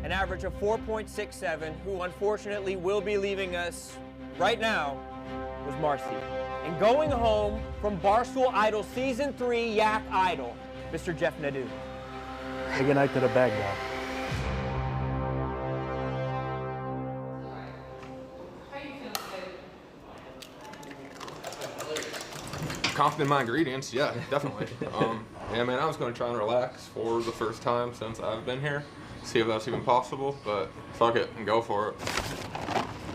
an average of 4.67, who unfortunately will be leaving us right now, was Marcy. And going home from Barstool Idol Season 3 YAK Idol, Mr. Jeff Nadeau. Say goodnight to the bag guy. Confident in my ingredients, yeah, definitely. Yeah, man, I was going to try and relax for the first time since I've been here. See if that's even possible, but fuck it and go for it.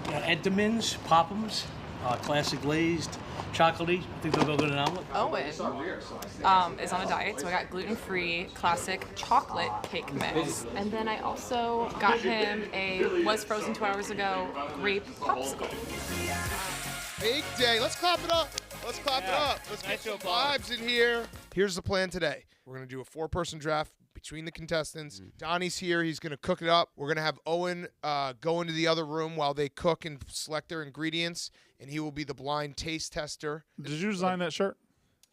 Entenmann's, Pop'ems, classic glazed, chocolatey. I think they'll go good in an omelet. Owen is on a diet, so I got gluten-free classic chocolate cake mix. And then I also got him was frozen 2 hours ago, grape popsicle. Big day. Let's clap it up. Let's clap it up. Let's get some vibes in here. Here's the plan today. We're going to do a 4-person draft between the contestants. Donnie's here. He's going to cook it up. We're going to have Owen go into the other room while they cook and select their ingredients, and he will be the blind taste tester. Did you design that shirt?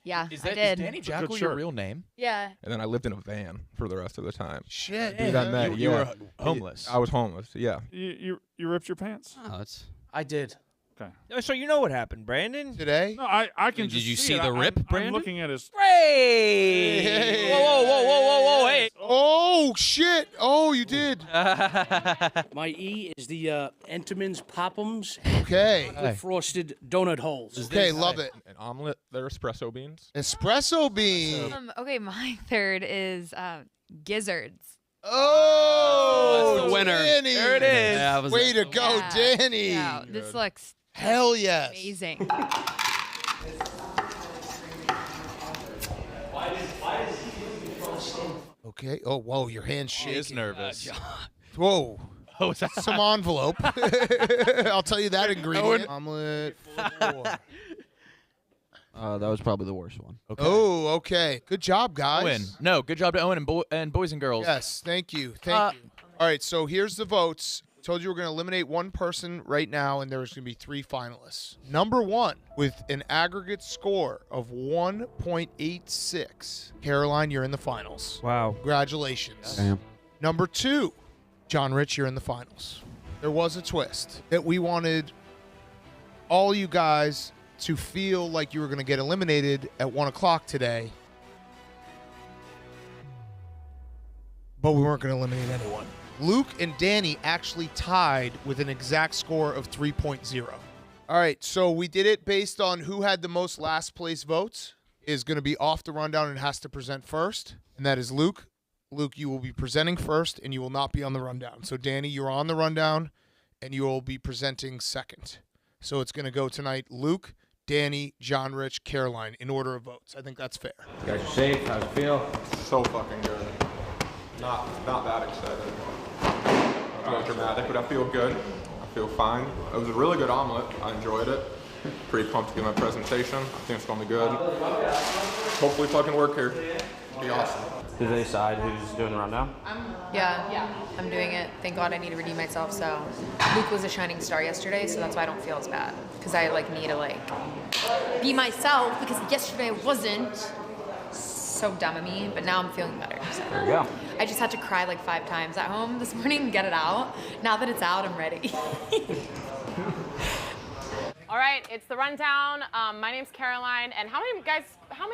Yeah, Is I that did. is Danny Jackal your real name? Yeah. And then I lived in a van for the rest of the time. Shit. Dude, I met, You yeah. were homeless. I was homeless, yeah. You ripped your pants? Oh, that's... I did. Okay. So you know what happened, Brandon? Today? No, I can Did just you see it. the rip, I'm Brandon? looking at his... Hey! Hey. Whoa, hey! Oh, shit. Oh, you did. My E is the Entenmann's Pop'ems Okay. with frosted donut holes. Okay, love it. An omelet, they're espresso beans. Espresso bean. Okay, my third is gizzards. Oh, that's the winner. Danny. There it is. Yeah, I was Way to go, Yeah. Danny. Yeah, this looks Hell yes. amazing. Okay. Oh, whoa, your hand's She is shaking. nervous. Whoa. Oh, is that Some envelope. I'll tell you that ingredient. Omelet. 4. That was probably the worst one. okay? Oh, okay. Good job, guys. Owen. No, good job to Owen and boys and girls. Yes, thank you. Thank you. All right, so here's the votes. Told you we're going to eliminate one person right now, and there's going to be 3 finalists. Number 1, with an aggregate score of 1.86. Caroline, you're in the finals. Wow. Congratulations. Damn. Number 2, John Rich, you're in the finals. There was a twist that we wanted all you guys to feel like you were going to get eliminated at 1 o'clock today, but we weren't going to eliminate anyone. Luke and Danny actually tied with an exact score of 3.0. All right, so we did it based on who had the most last place votes is going to be off the rundown and has to present first, and that is Luke. Luke, you will be presenting first, and you will not be on the rundown. So, Danny, you're on the rundown, and you will be presenting second. So it's going to go tonight, Luke, Danny, John Rich, Caroline, in order of votes. I think that's fair. You guys are safe. How's it feel? So fucking good. Not that excited. Not dramatic, but I feel good. I feel fine. It was a really good omelet. I enjoyed it. Pretty pumped to give my presentation. I think it's going to be good. Hopefully fucking work here. It'll be awesome. Did they decide who's doing the rundown? Yeah, I'm doing it. Thank God I need to redeem myself. So Luke was a shining star yesterday, so that's why I don't feel as bad. Because I need to be myself, because yesterday I wasn't. So dumb of me, but now I'm feeling better. So. There you go. I just had to cry 5 times at home this morning and get it out. Now that it's out, I'm ready. All right, it's the rundown. My name's Caroline, and how many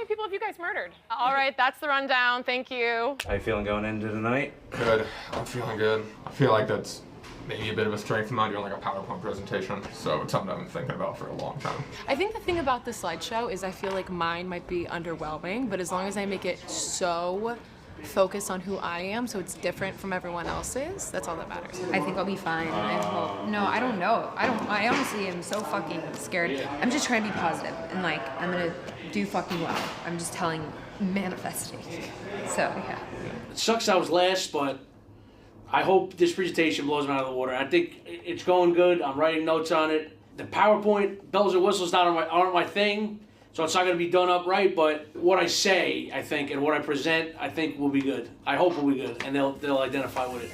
people have you guys murdered? All right, that's the rundown. Thank you. How you feeling going into tonight? Good. I'm feeling good. I feel like that's maybe a bit of a strength of mine doing a PowerPoint presentation. So it's something I've been thinking about for a long time. I think the thing about the slideshow is I feel like mine might be underwhelming, but as long as I make it so focused on who I am, so it's different from everyone else's, that's all that matters. I think I'll be fine. I hope. No, I don't know. I honestly am so fucking scared. I'm just trying to be positive and I'm gonna do fucking well. I'm just manifesting. So yeah. It sucks I was last, but I hope this presentation blows me out of the water. I think it's going good. I'm writing notes on it. The PowerPoint bells and whistles aren't my thing, so it's not going to be done up right. But what I say, I think, and what I present, I think will be good. I hope will be good, and they'll identify with it.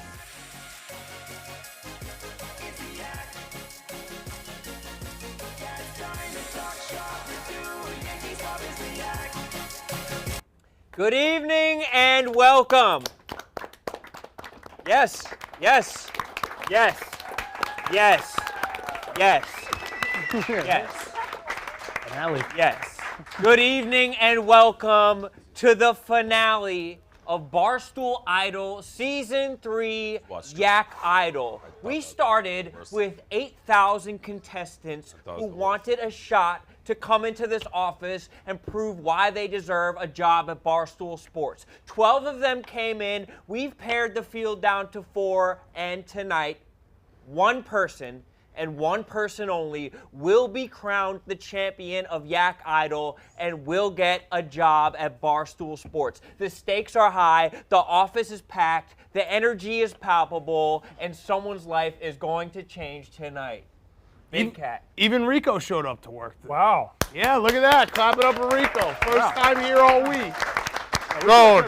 Good evening and welcome. Yes, Yes. Yes. Yes. Yes. Yes. Finale. Yes. Good evening and welcome to the finale of Barstool Idol Season 3 YAK Idol. We started with 8,000 contestants who wanted a shot to come into this office and prove why they deserve a job at Barstool Sports. 12 of them came in. We've pared the field down to 4, and tonight, one person and one person only will be crowned the champion of YAK Idol and will get a job at Barstool Sports. The stakes are high, the office is packed, the energy is palpable, and someone's life is going to change tonight. Big Cat. Even Rico showed up to work. Wow. Yeah, look at that. Clap it up for Rico. First time here all week. Roan.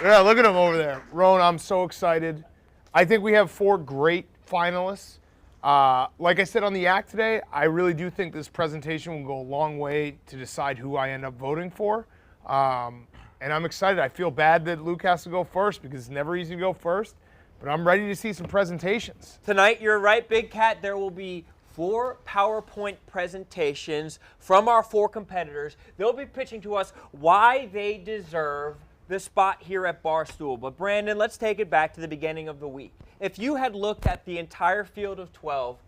Yeah, look at him over there. Roan, I'm so excited. I think we have 4 great finalists. Like I said on the YAK today, I really do think this presentation will go a long way to decide who I end up voting for. And I'm excited. I feel bad that Luke has to go first because it's never easy to go first. But I'm ready to see some presentations. Tonight, you're right, Big Cat, there will be 4 PowerPoint presentations from our 4 competitors. They'll be pitching to us why they deserve the spot here at Barstool. But Brandon, let's take it back to the beginning of the week. If you had looked at the entire field of 12,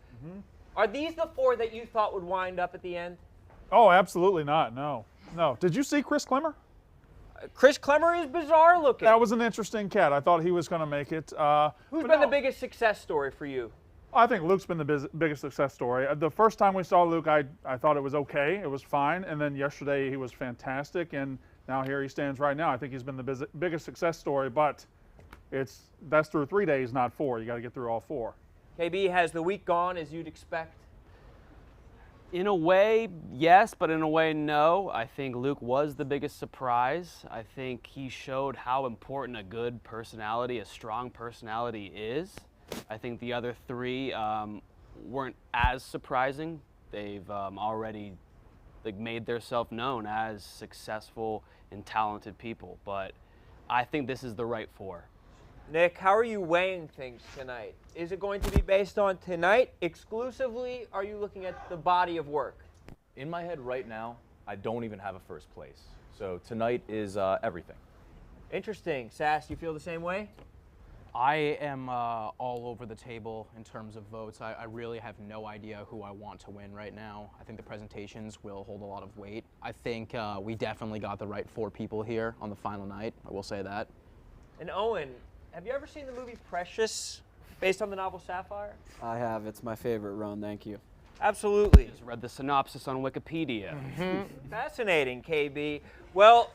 are these the 4 that you thought would wind up at the end? Oh, absolutely not. No. Did you see Chris Clemmer? Chris Clemmer is bizarre looking. That was an interesting cat. I thought he was going to make it. Who's been the biggest success story for you? I think Luke's been the biggest success story. The first time we saw Luke, I thought it was okay. It was fine. And then yesterday he was fantastic. And now here he stands right now. I think he's been the biggest success story. But that's through 3 days, not 4. You got to get through all 4. KB, has the week gone as you'd expect? In a way, yes, but in a way, no. I think Luke was the biggest surprise. I think he showed how important a good personality, a strong personality is. I think the other 3 weren't as surprising. They've already made themselves known as successful and talented people, but I think this is the right 4. Nick, how are you weighing things tonight? Is it going to be based on tonight exclusively? Are you looking at the body of work? In my head right now, I don't even have a first place. So tonight is everything. Interesting. Sass, you feel the same way? I am all over the table in terms of votes. I really have no idea who I want to win right now. I think the presentations will hold a lot of weight. I think we definitely got the right 4 people here on the final night. I will say that. And Owen, have you ever seen the movie Precious, based on the novel Sapphire? I have. It's my favorite, Ron. Thank you. Absolutely. Just read the synopsis on Wikipedia. Fascinating, KB. Well,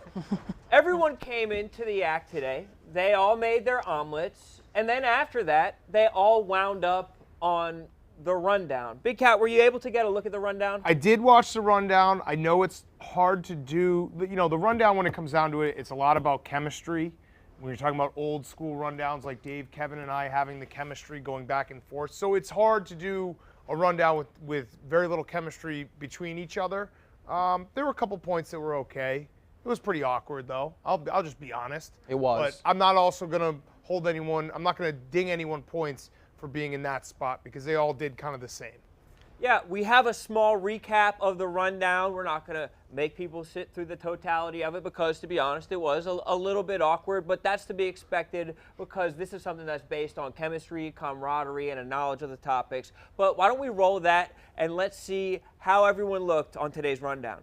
everyone came into the YAK today. They all made their omelets. And then after that, they all wound up on the rundown. Big Cat, were you able to get a look at the rundown? I did watch the rundown. I know it's hard to do. You know, the rundown, when it comes down to it, it's a lot about chemistry. When you're talking about old school rundowns like Dave, Kevin, and I having the chemistry going back and forth. So it's hard to do a rundown with very little chemistry between each other. There were a couple points that were okay. It was pretty awkward, though. I'll just be honest. It was. But I'm not also going to hold anyone, I'm not going to ding anyone points for being in that spot because they all did kind of the same. Yeah, we have a small recap of the rundown. We're not going to make people sit through the totality of it because, to be honest, it was a little bit awkward, but that's to be expected because this is something that's based on chemistry, camaraderie, and a knowledge of the topics. But why don't we roll that and let's see how everyone looked on today's rundown.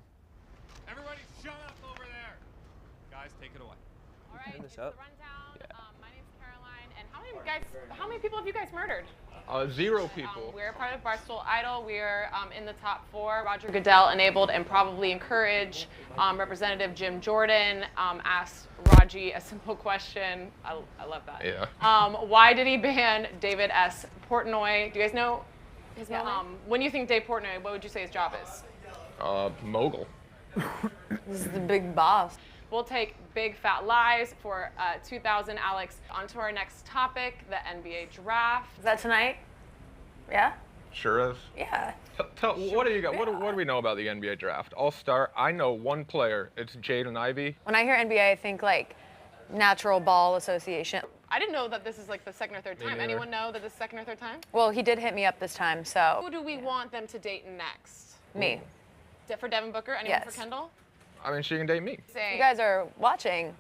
Everybody shut up over there. Guys, take it away. All right, Turn this it's up. the rundown. My name's Caroline, and how many people have you guys murdered? 0 people. We're part of Barstool Idol. We're in the top 4. Roger Goodell enabled and probably encouraged Representative Jim Jordan asked Raji a simple question. I love that. Yeah. Why did he ban David S. Portnoy? Do you guys know his name? When you think Dave Portnoy, what would you say his job is? Mogul. This is the big boss. We'll take big fat lies for 2,000, Alex. On to our next topic, the NBA draft. Is that tonight? Yeah? Sure is. Yeah. What do you got? What do we know about the NBA draft? I'll start. I know one player. It's Jaden Ivey. When I hear NBA, I think like Natural Ball Association. I didn't know that this is like the second or third Me time. neither. Anyone know that this is second or third time? Well, he did hit me up this time, so. Who do we want them to date next? Me. For Devin Booker? Anyone Yes. for Kendall? I mean, she can date me. If you guys are watching,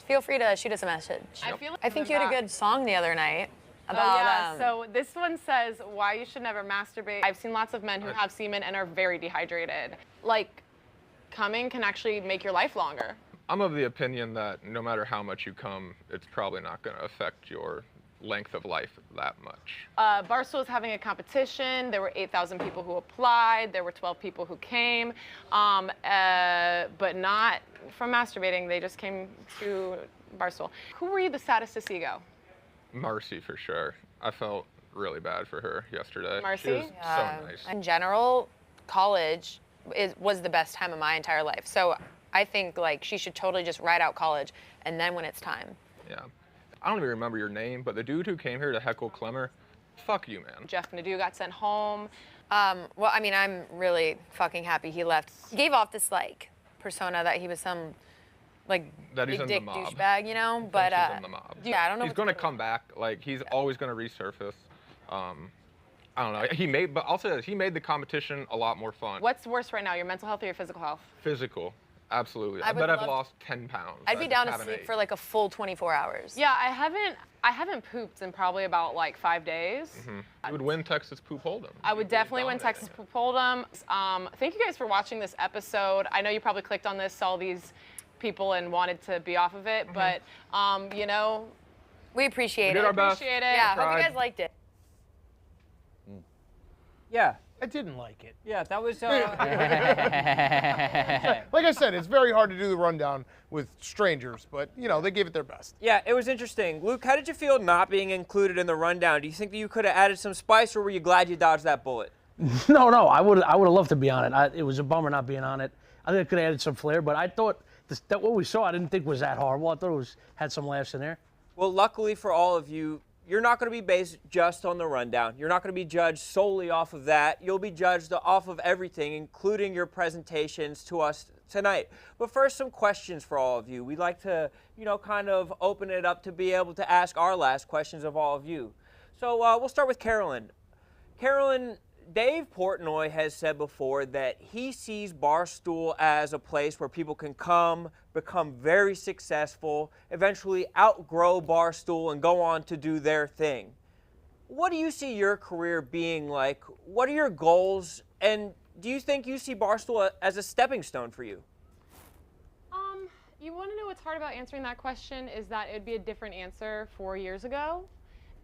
feel free to shoot us a message. I feel like I think you had a good song the other night about. Oh, yeah. So this one says why you should never masturbate. I've seen lots of men who have semen and are very dehydrated. Like, coming can actually make your life longer. I'm of the opinion that no matter how much you come, it's probably not going to affect your length of life that much. Barstool is having a competition. There were 8,000 people who applied. There were 12 people who came, but not from masturbating. They just came to Barstool. Who were you the saddest to see go? Marcy, for sure. I felt really bad for her yesterday. Marcy? She was so nice. In general, college was the best time of my entire life. So I think like she should totally just ride out college, and then when it's time. Yeah. I don't even remember your name, but the dude who came here to heckle Clemmer, fuck you, man. Jeff Nadeau got sent home. Well, I mean, I'm really fucking happy he left. He gave off this like persona that he was some like That he's big in the dick mob. douchebag, you know. But He's in the mob. yeah, I don't know. He's gonna come back. Like he's always gonna resurface. I don't know. But I'll say this: he made the competition a lot more fun. What's worse right now, your mental health or your physical health? Physical, absolutely. I I would bet I've love- lost 10 pounds. I'd be I down to haven't sleep ate. for like a full 24 hours. Yeah, I haven't pooped in probably about like 5 days. You would win Texas Poop Hold'em. I would definitely win Texas Poop Hold'em. Thank you guys for watching this episode. I know you probably clicked on this, saw these people, and wanted to be off of it, but you know, we appreciate We did it. our best. Appreciate it. Yeah, hope you Tried. guys liked it. Yeah. I didn't like it. Yeah, that was. Like I said, it's very hard to do the rundown with strangers, but you know they gave it their best. Yeah, it was interesting. Luke, how did you feel not being included in the rundown? Do you think that you could have added some spice, or were you glad you dodged that bullet? No, I would have loved to be on it. It was a bummer not being on it. I think I could have added some flair, but I thought that what we saw, I didn't think was that horrible. I thought it had some laughs in there. Well, luckily for all of you, you're not going to be based just on the rundown. You're not going to be judged solely off of that. You'll be judged off of everything, including your presentations to us tonight. But first, some questions for all of you. We'd like to, kind of open it up to be able to ask our last questions of all of you. So we'll start with Carolyn. Carolyn, Dave Portnoy has said before that he sees Barstool as a place where people can come, become very successful, eventually outgrow Barstool and go on to do their thing. What do you see your career being like? What are your goals? And do you think you see Barstool as a stepping stone for you? You want to know what's hard about answering that question is that it would be a different answer 4 years ago.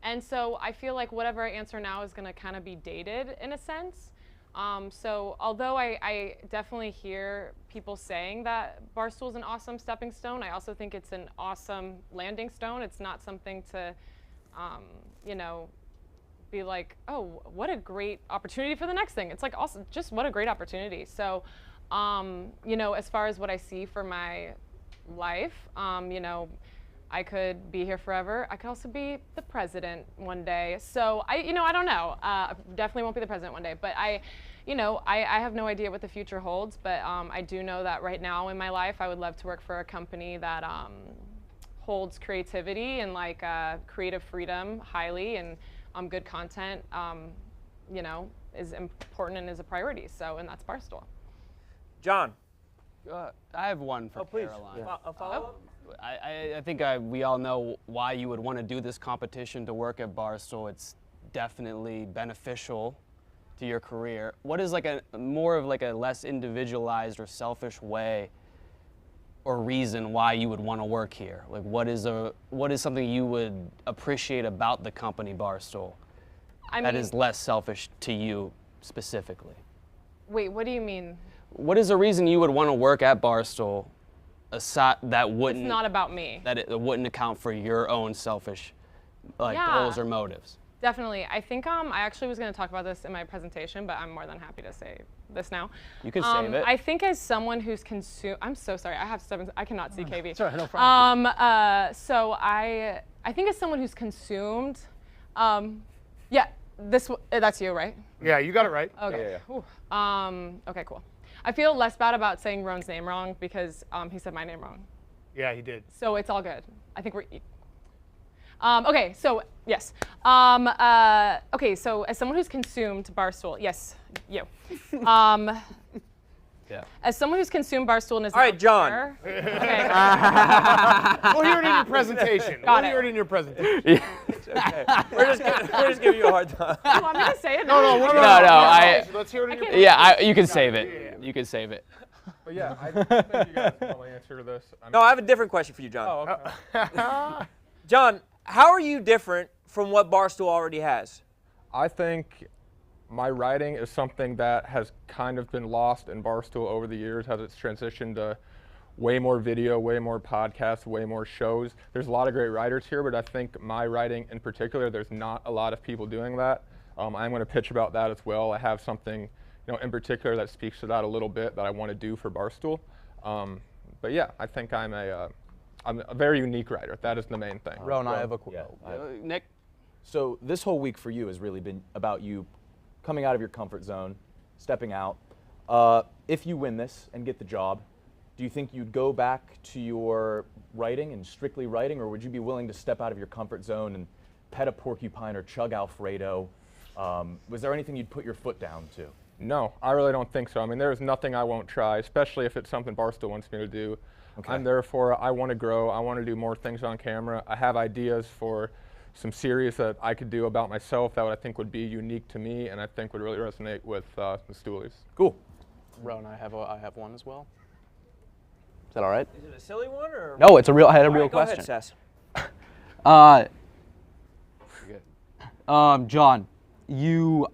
And so I feel like whatever I answer now is going to kind of be dated in a sense. So although I definitely hear people saying that Barstool is an awesome stepping stone, I also think it's an awesome landing stone. It's not something to, be like, oh, what a great opportunity for the next thing. It's like also just what a great opportunity. So, as far as what I see for my life, I could be here forever. I could also be the president one day. So I don't know. Definitely won't be the president one day. But I have no idea what the future holds. But I do know that right now in my life, I would love to work for a company that holds creativity and creative freedom highly, and good content, is important and is a priority. So, and that's Barstool. John. I have one for please. Caroline. A follow-up? I think we all know why you would want to do this competition to work at Barstool. It's definitely beneficial to your career. What is more of a less individualized or selfish way or reason why you would want to work here? What is something you would appreciate about the company Barstool that is less selfish to you specifically? Wait, what do you mean? What is a reason you would want to work at Barstool aside that wouldn't? It's not about me. That it wouldn't account for your own selfish Yeah. goals or motives. Definitely. I think I actually was going to talk about this in my presentation, but I'm more than happy to say this now. You can save it. I think as someone who's consumed, I'm so sorry. I cannot see KB. Sorry, no problem. So I think as someone who's consumed, that's you, right? Yeah, you got it right. Okay. Okay, cool. I feel less bad about saying Roan's name wrong because he said my name wrong. Yeah, he did. So it's all good. I think Okay, so yes. Okay, so as someone who's consumed Barstool, yes, you. Yeah. As someone who's consumed Barstool and is All right, John. Okay. We'll hear it in your presentation. Got We'll it. hear it in your presentation. It's okay. We're just giving you a hard time. You want me to say it? No. Let's hear it in your Yeah, you can save it. You can save it. But yeah, I think you guys probably answer this. No, I have a different question for you, John. Oh, okay. John, how are you different from what Barstool already has? I think my writing is something that has kind of been lost in Barstool over the years as it's transitioned to way more video, way more podcasts, way more shows. There's a lot of great writers here, but I think my writing in particular, there's not a lot of people doing that. I'm going to pitch about that as well. I have something, in particular that speaks to that a little bit that I want to do for Barstool. But yeah, I think I'm a very unique writer. That is the main thing. Ron, I have a Nick? So this whole week for you has really been about you coming out of your comfort zone, stepping out. If you win this and get the job, do you think you'd go back to your writing and strictly writing, or would you be willing to step out of your comfort zone and pet a porcupine or chug Alfredo? Was there anything you'd put your foot down to? No, I really don't think so. I mean, there's nothing I won't try, especially if it's something Barstool wants me to do. Okay. I'm there for it. I want to grow. I want to do more things on camera. I have ideas for some series that I could do about myself that I think would be unique to me and I think would really resonate with the Stoolies. Cool. Rowan, I have one as well. Is that all right? Is it a silly one or? No, it's a real. I had a real All right, question. Go ahead, Sess. John,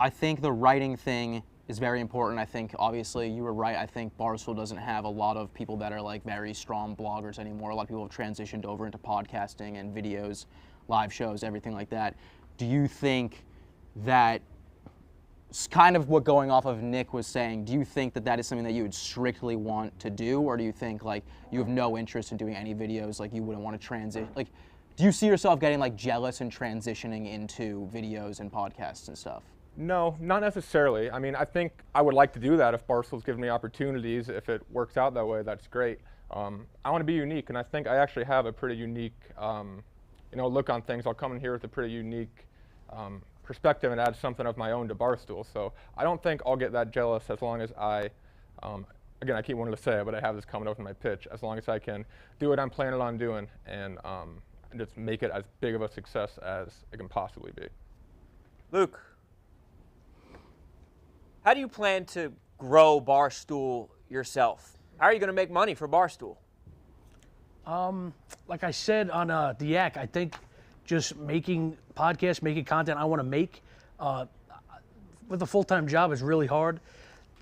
I think the writing thing is very important. I think obviously you were right. I think Barstool doesn't have a lot of people that are like very strong bloggers anymore. A lot of people have transitioned over into podcasting and videos, live shows, everything like that. Do you think that, kind of what going off of Nick was saying, do you think that is something that you would strictly want to do, or do you think like you have no interest in doing any videos, like you wouldn't want to transition? Like, do you see yourself getting like jealous and transitioning into videos and podcasts and stuff? No, not necessarily. I mean, I think I would like to do that if Barstool's given me opportunities. If it works out that way, that's great. I want to be unique, and I think I actually have a pretty unique look on things. I'll come in here with a pretty unique perspective and add something of my own to Barstool. So I don't think I'll get that jealous as long as I, again, I keep wanting to say it, but I have this coming up in my pitch, as long as I can do what I'm planning on doing and just make it as big of a success as it can possibly be. Luke, how do you plan to grow Barstool yourself? How are you going to make money for Barstool? Like I said on the YAK, I think just making podcasts, making content I want to make with a full-time job is really hard.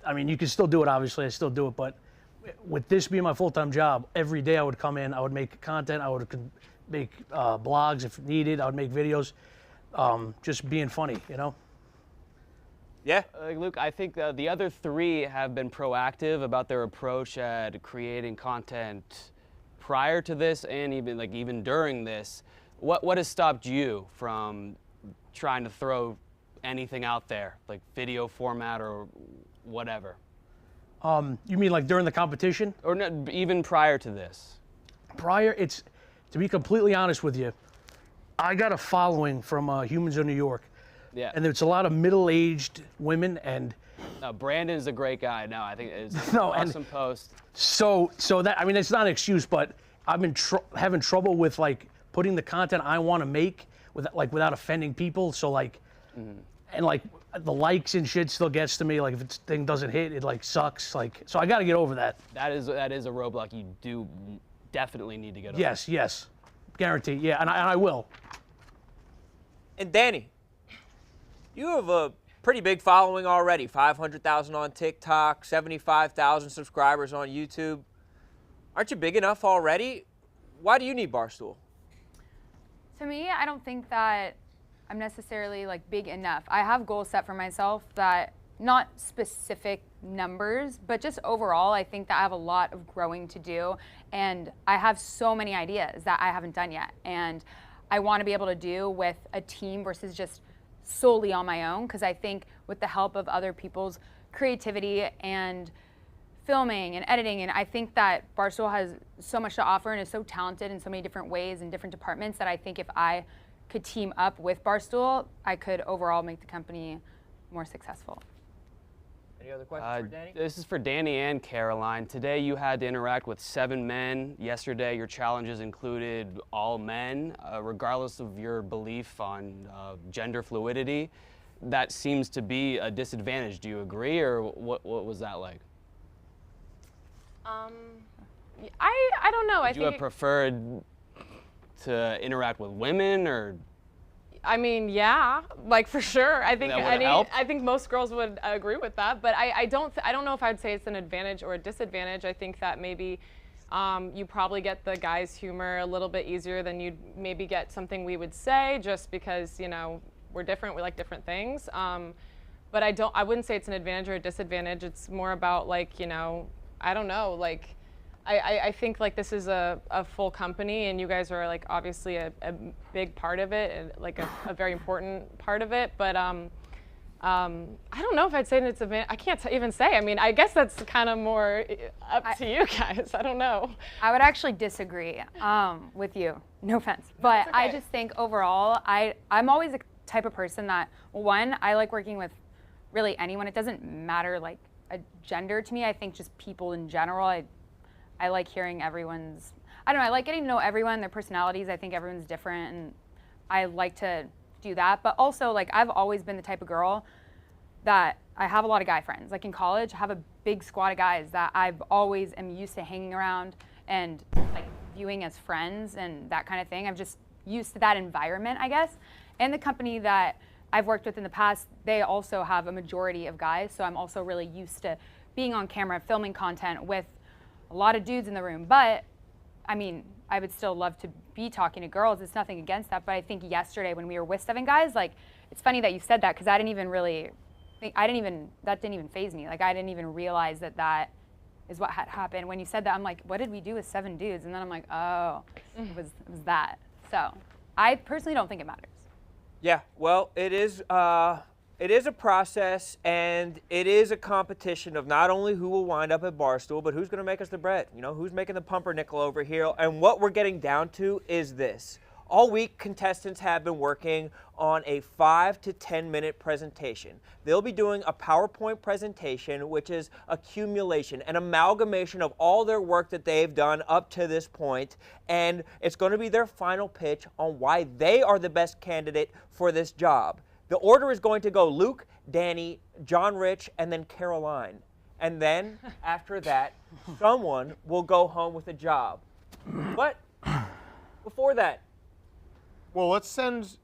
I mean, you can still do it, obviously, I still do it, but with this being my full-time job, every day I would come in, I would make content, I would make blogs if needed, I would make videos, just being funny, Yeah. Luke, I think the other three have been proactive about their approach at creating content prior to this and even during this. What has stopped you from trying to throw anything out there, like video format or whatever? You mean like during the competition? Or no, even prior to this? Prior, to be completely honest with you, I got a following from Humans of New York. Yeah. And there's a lot of middle-aged women and... No, Brandon's a great guy. No, I think it's an No, awesome post. So that, I mean, it's not an excuse, but I've been having trouble with like putting the content I want to make without offending people. So like, and like the likes and shit still gets to me. Like if this thing doesn't hit, it like sucks. Like, so I got to get over that. That is a roadblock you do definitely need to get over. Yes, guaranteed. Yeah, and I will. And Danny, you have a pretty big following already. 500,000 on TikTok, 75,000 subscribers on YouTube. Aren't you big enough already? Why do you need Barstool? To me, I don't think that I'm necessarily like big enough. I have goals set for myself that not specific numbers, but just overall, I think that I have a lot of growing to do. And I have so many ideas that I haven't done yet. And I want to be able to do with a team versus just solely on my own, because I think with the help of other people's creativity and filming and editing, and I think that Barstool has so much to offer and is so talented in so many different ways and different departments that I think if I could team up with Barstool, I could overall make the company more successful. Any other questions for Danny? This is for Danny and Caroline. Today you had to interact with 7 men. Yesterday your challenges included all men, regardless of your belief on gender fluidity. That seems to be a disadvantage. Do you agree, or what was that like? I don't know. Would you have preferred to interact with women, or? I mean, yeah, like for sure. I think That would've helped? I think most girls would agree with that, but I don't know if I'd say it's an advantage or a disadvantage. I think that maybe you probably get the guys' humor a little bit easier than you'd maybe get something we would say, just because, you know, we're different, we like different things. But I wouldn't say it's an advantage or a disadvantage. It's more about, like, you know, I don't know, like, I think like this is a full company, and you guys are like obviously a big part of it, and like a very important part of it. But I don't know if I'd say that it's I can't even say. I mean, I guess that's kind of more up to you guys. I don't know. I would actually disagree with you. No offense, but okay. I just think overall, I'm always a type of person that, one, I like working with really anyone. It doesn't matter like a gender to me. I think just people in general. I like hearing everyone's, I don't know, I like getting to know everyone, their personalities. I think everyone's different, and I like to do that. But also, like, I've always been the type of girl that I have a lot of guy friends. Like in college, I have a big squad of guys that I've always am used to hanging around and like viewing as friends and that kind of thing. I'm just used to that environment, I guess. And the company that I've worked with in the past, they also have a majority of guys. So I'm also really used to being on camera, filming content with a lot of dudes in the room. But I mean, I would still love to be talking to girls. It's nothing against that. But I think yesterday when we were with 7 guys, like, it's funny that you said that, because I didn't even really think, that didn't even faze me. Like, I didn't even realize that is what had happened. When you said that, I'm like, what did we do with 7 dudes? And then I'm like, oh, it was that. So I personally don't think it matters. Yeah, well, it is a process, and it is a competition of not only who will wind up at Barstool, but who's going to make us the bread. You know, who's making the pumpernickel over here. And what we're getting down to is this. All week, contestants have been working on a 5 to 10 minute presentation. They'll be doing a PowerPoint presentation, which is accumulation, an amalgamation of all their work that they've done up to this point, and it's going to be their final pitch on why they are the best candidate for this job. The order is going to go Luke, Danny, John Rich, and then Caroline. And then, after that, someone will go home with a job. But before that, well, let's send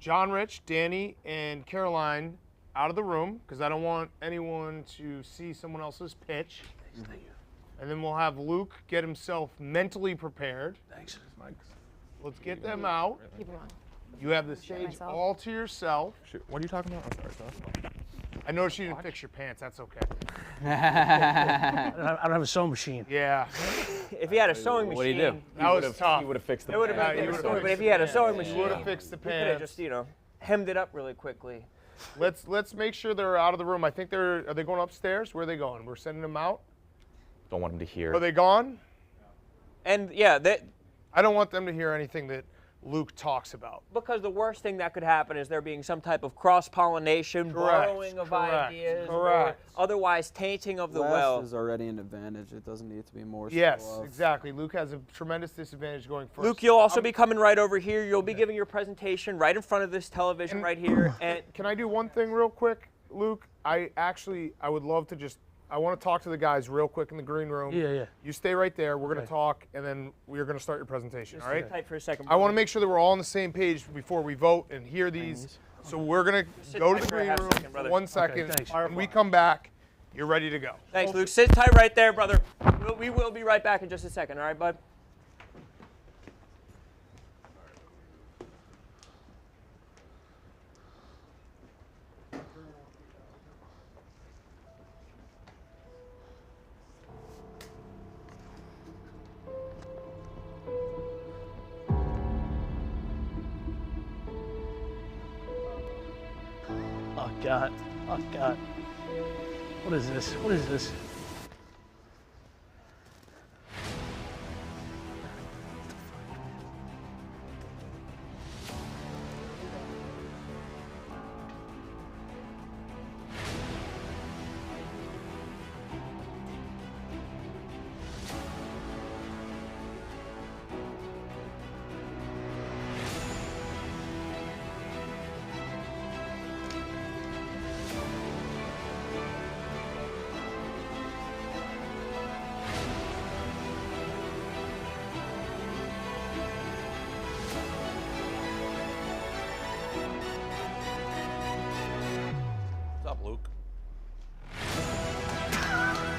John Rich, Danny, and Caroline out of the room, because I don't want anyone to see someone else's pitch. And then we'll have Luke get himself mentally prepared. Thanks. Let's get them out. Keep them on. You have the stage all to yourself. Shoot, what are you talking about? I'm sorry, Seth. I noticed you didn't fix your pants. That's okay. I don't have a sewing machine. Yeah. if he had a sewing machine, What do you do? That was tough. He would have fixed it the would have been different. But if he had a sewing machine, you would have fixed the he could have pants. just, you know, hemmed it up really quickly. Let's make sure they're out of the room. I think are they going upstairs? Where are they going? We're sending them out. Don't want him to hear. Are they gone? And yeah, I don't want them to hear anything that Luke talks about. Because the worst thing that could happen is there being some type of cross-pollination, borrowing of ideas, or otherwise tainting of the well. is already an advantage. It doesn't need to be more. Yes, exactly. Luke has a tremendous disadvantage going first. Luke, you'll also be coming right over here. You'll be giving your presentation right in front of this television right here. And can I do one thing real quick, Luke? I would love to I want to talk to the guys real quick in the green room. Yeah. You stay right there. We're going to talk, and then we're going to start your presentation, all right? Tight for a second. I want to make sure that we're all on the same page before we vote and hear these. So we're going to go to the green room for 1 second. When we come back, you're ready to go. Thanks, Luke. Sit tight right there, brother. We will be right back in just a second, all right, bud? Oh God. Oh God. What is this? What is this?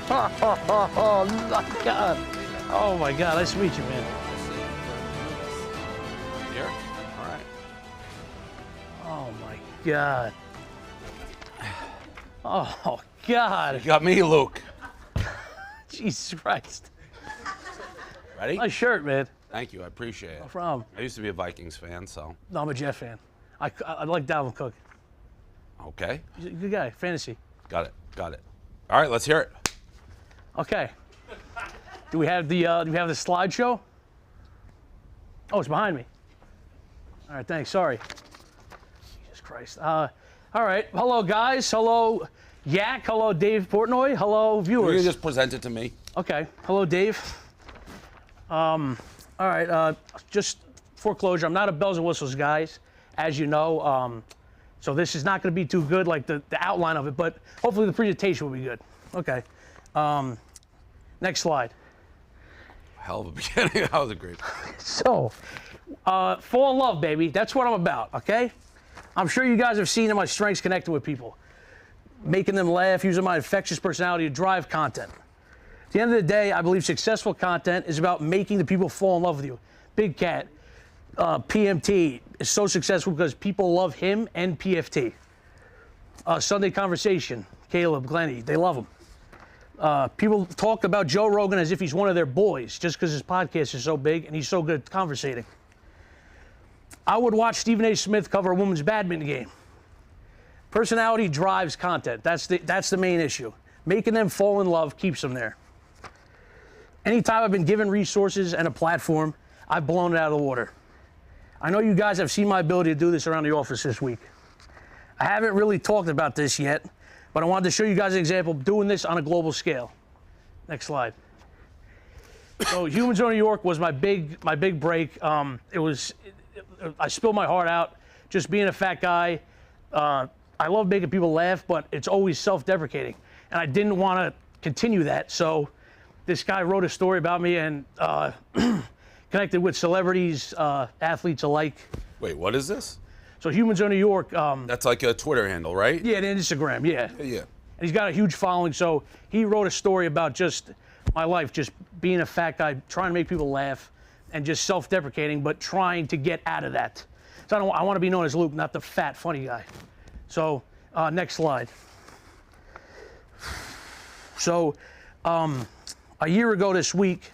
Oh, God. Oh, my God. Nice to meet you, man. Here? All right. Oh, my God. Oh, God. You got me, Luke. Jesus Christ. Ready? Nice shirt, man. Thank you. I appreciate it. No problem. I used to be a Vikings fan, so. No, I'm a Jet fan. I like Dalvin Cook. Okay. He's a good guy. Fantasy. Got it. Got it. All right, let's hear it. Okay. Do we have the slideshow? Oh, it's behind me. All right, thanks. Sorry. Jesus Christ. All right. Hello, guys. Hello, YAK. Hello, Dave Portnoy. Hello, viewers. You can just present it to me. Okay. Hello, Dave. All right. Just foreclosure. I'm not a bells and whistles, guys, as you know. So this is not going to be too good, like the outline of it, but hopefully the presentation will be good. Okay. Next slide. Hell of a beginning. That was a great. So, fall in love, baby. That's what I'm about, okay? I'm sure you guys have seen my strengths connecting with people, making them laugh, using my infectious personality to drive content. At the end of the day, I believe successful content is about making the people fall in love with you. Big Cat, PMT is so successful because people love him and PFT. Sunday Conversation, Caleb, Glenny, they love him. People talk about Joe Rogan as if he's one of their boys just because his podcast is so big and he's so good at conversating. I would watch Stephen A. Smith cover a women's badminton game. Personality drives content. That's the main issue. Making them fall in love keeps them there. Anytime I've been given resources and a platform, I've blown it out of the water. I know you guys have seen my ability to do this around the office this week. I haven't really talked about this yet, but I wanted to show you guys an example of doing this on a global scale. Next slide. So Humans of New York was my big break. I spilled my heart out, just being a fat guy. I love making people laugh, but it's always self-deprecating. And I didn't want to continue that, so this guy wrote a story about me and connected with celebrities, athletes alike. Wait, what is this? So Humans of New York. That's like a Twitter handle, right? Yeah, and Instagram, yeah. Yeah. And he's got a huge following, so he wrote a story about just my life, just being a fat guy, trying to make people laugh, and just self-deprecating, but trying to get out of that. So I want to be known as Luke, not the fat, funny guy. So next slide. So a year ago this week,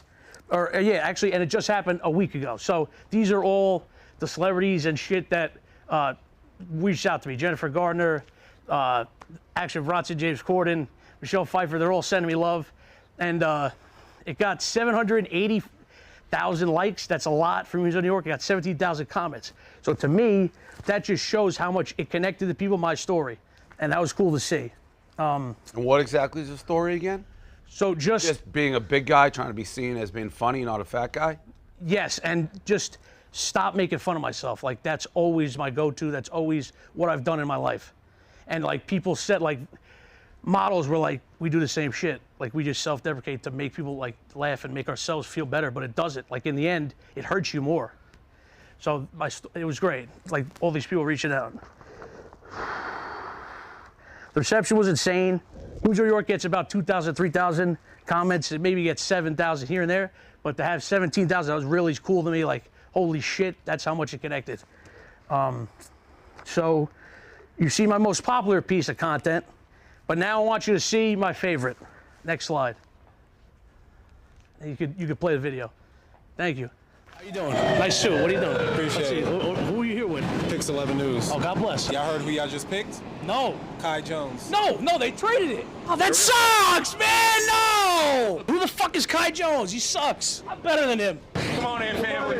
and it just happened a week ago. So these are all the celebrities and shit that reached out to me. Jennifer Gardner, Action Bronson, James Corden, Michelle Pfeiffer, they're all sending me love. And it got 780,000 likes. That's a lot for Humans of New York. It got 17,000 comments. So to me, that just shows how much it connected to people, my story. And that was cool to see. And what exactly is the story again? So just being a big guy, trying to be seen as being funny, not a fat guy? Yes, and just stop making fun of myself. Like, that's always my go-to. That's always what I've done in my life. And, like, people said, like, models were like, we do the same shit. Like, we just self-deprecate to make people, like, laugh and make ourselves feel better, but it doesn't. Like, in the end, it hurts you more. So it was great. Like, all these people reaching out. The reception was insane. Humans of New York gets about 2,000, 3,000 comments. It maybe gets 7,000 here and there, but to have 17,000, that was really cool to me. Like, holy shit, that's how much it connected. So you see my most popular piece of content, but now I want you to see my favorite. Next slide. You could play the video. Thank you. How you doing? Nice suit. What are you doing? Appreciate it. Who are you here with? Picks 11 News. Oh, God bless. Y'all heard who y'all just picked? No. Kai Jones. No, they traded it. Oh, that sucks, man. No. Who the fuck is Kai Jones? He sucks. I'm better than him. Come on in, family.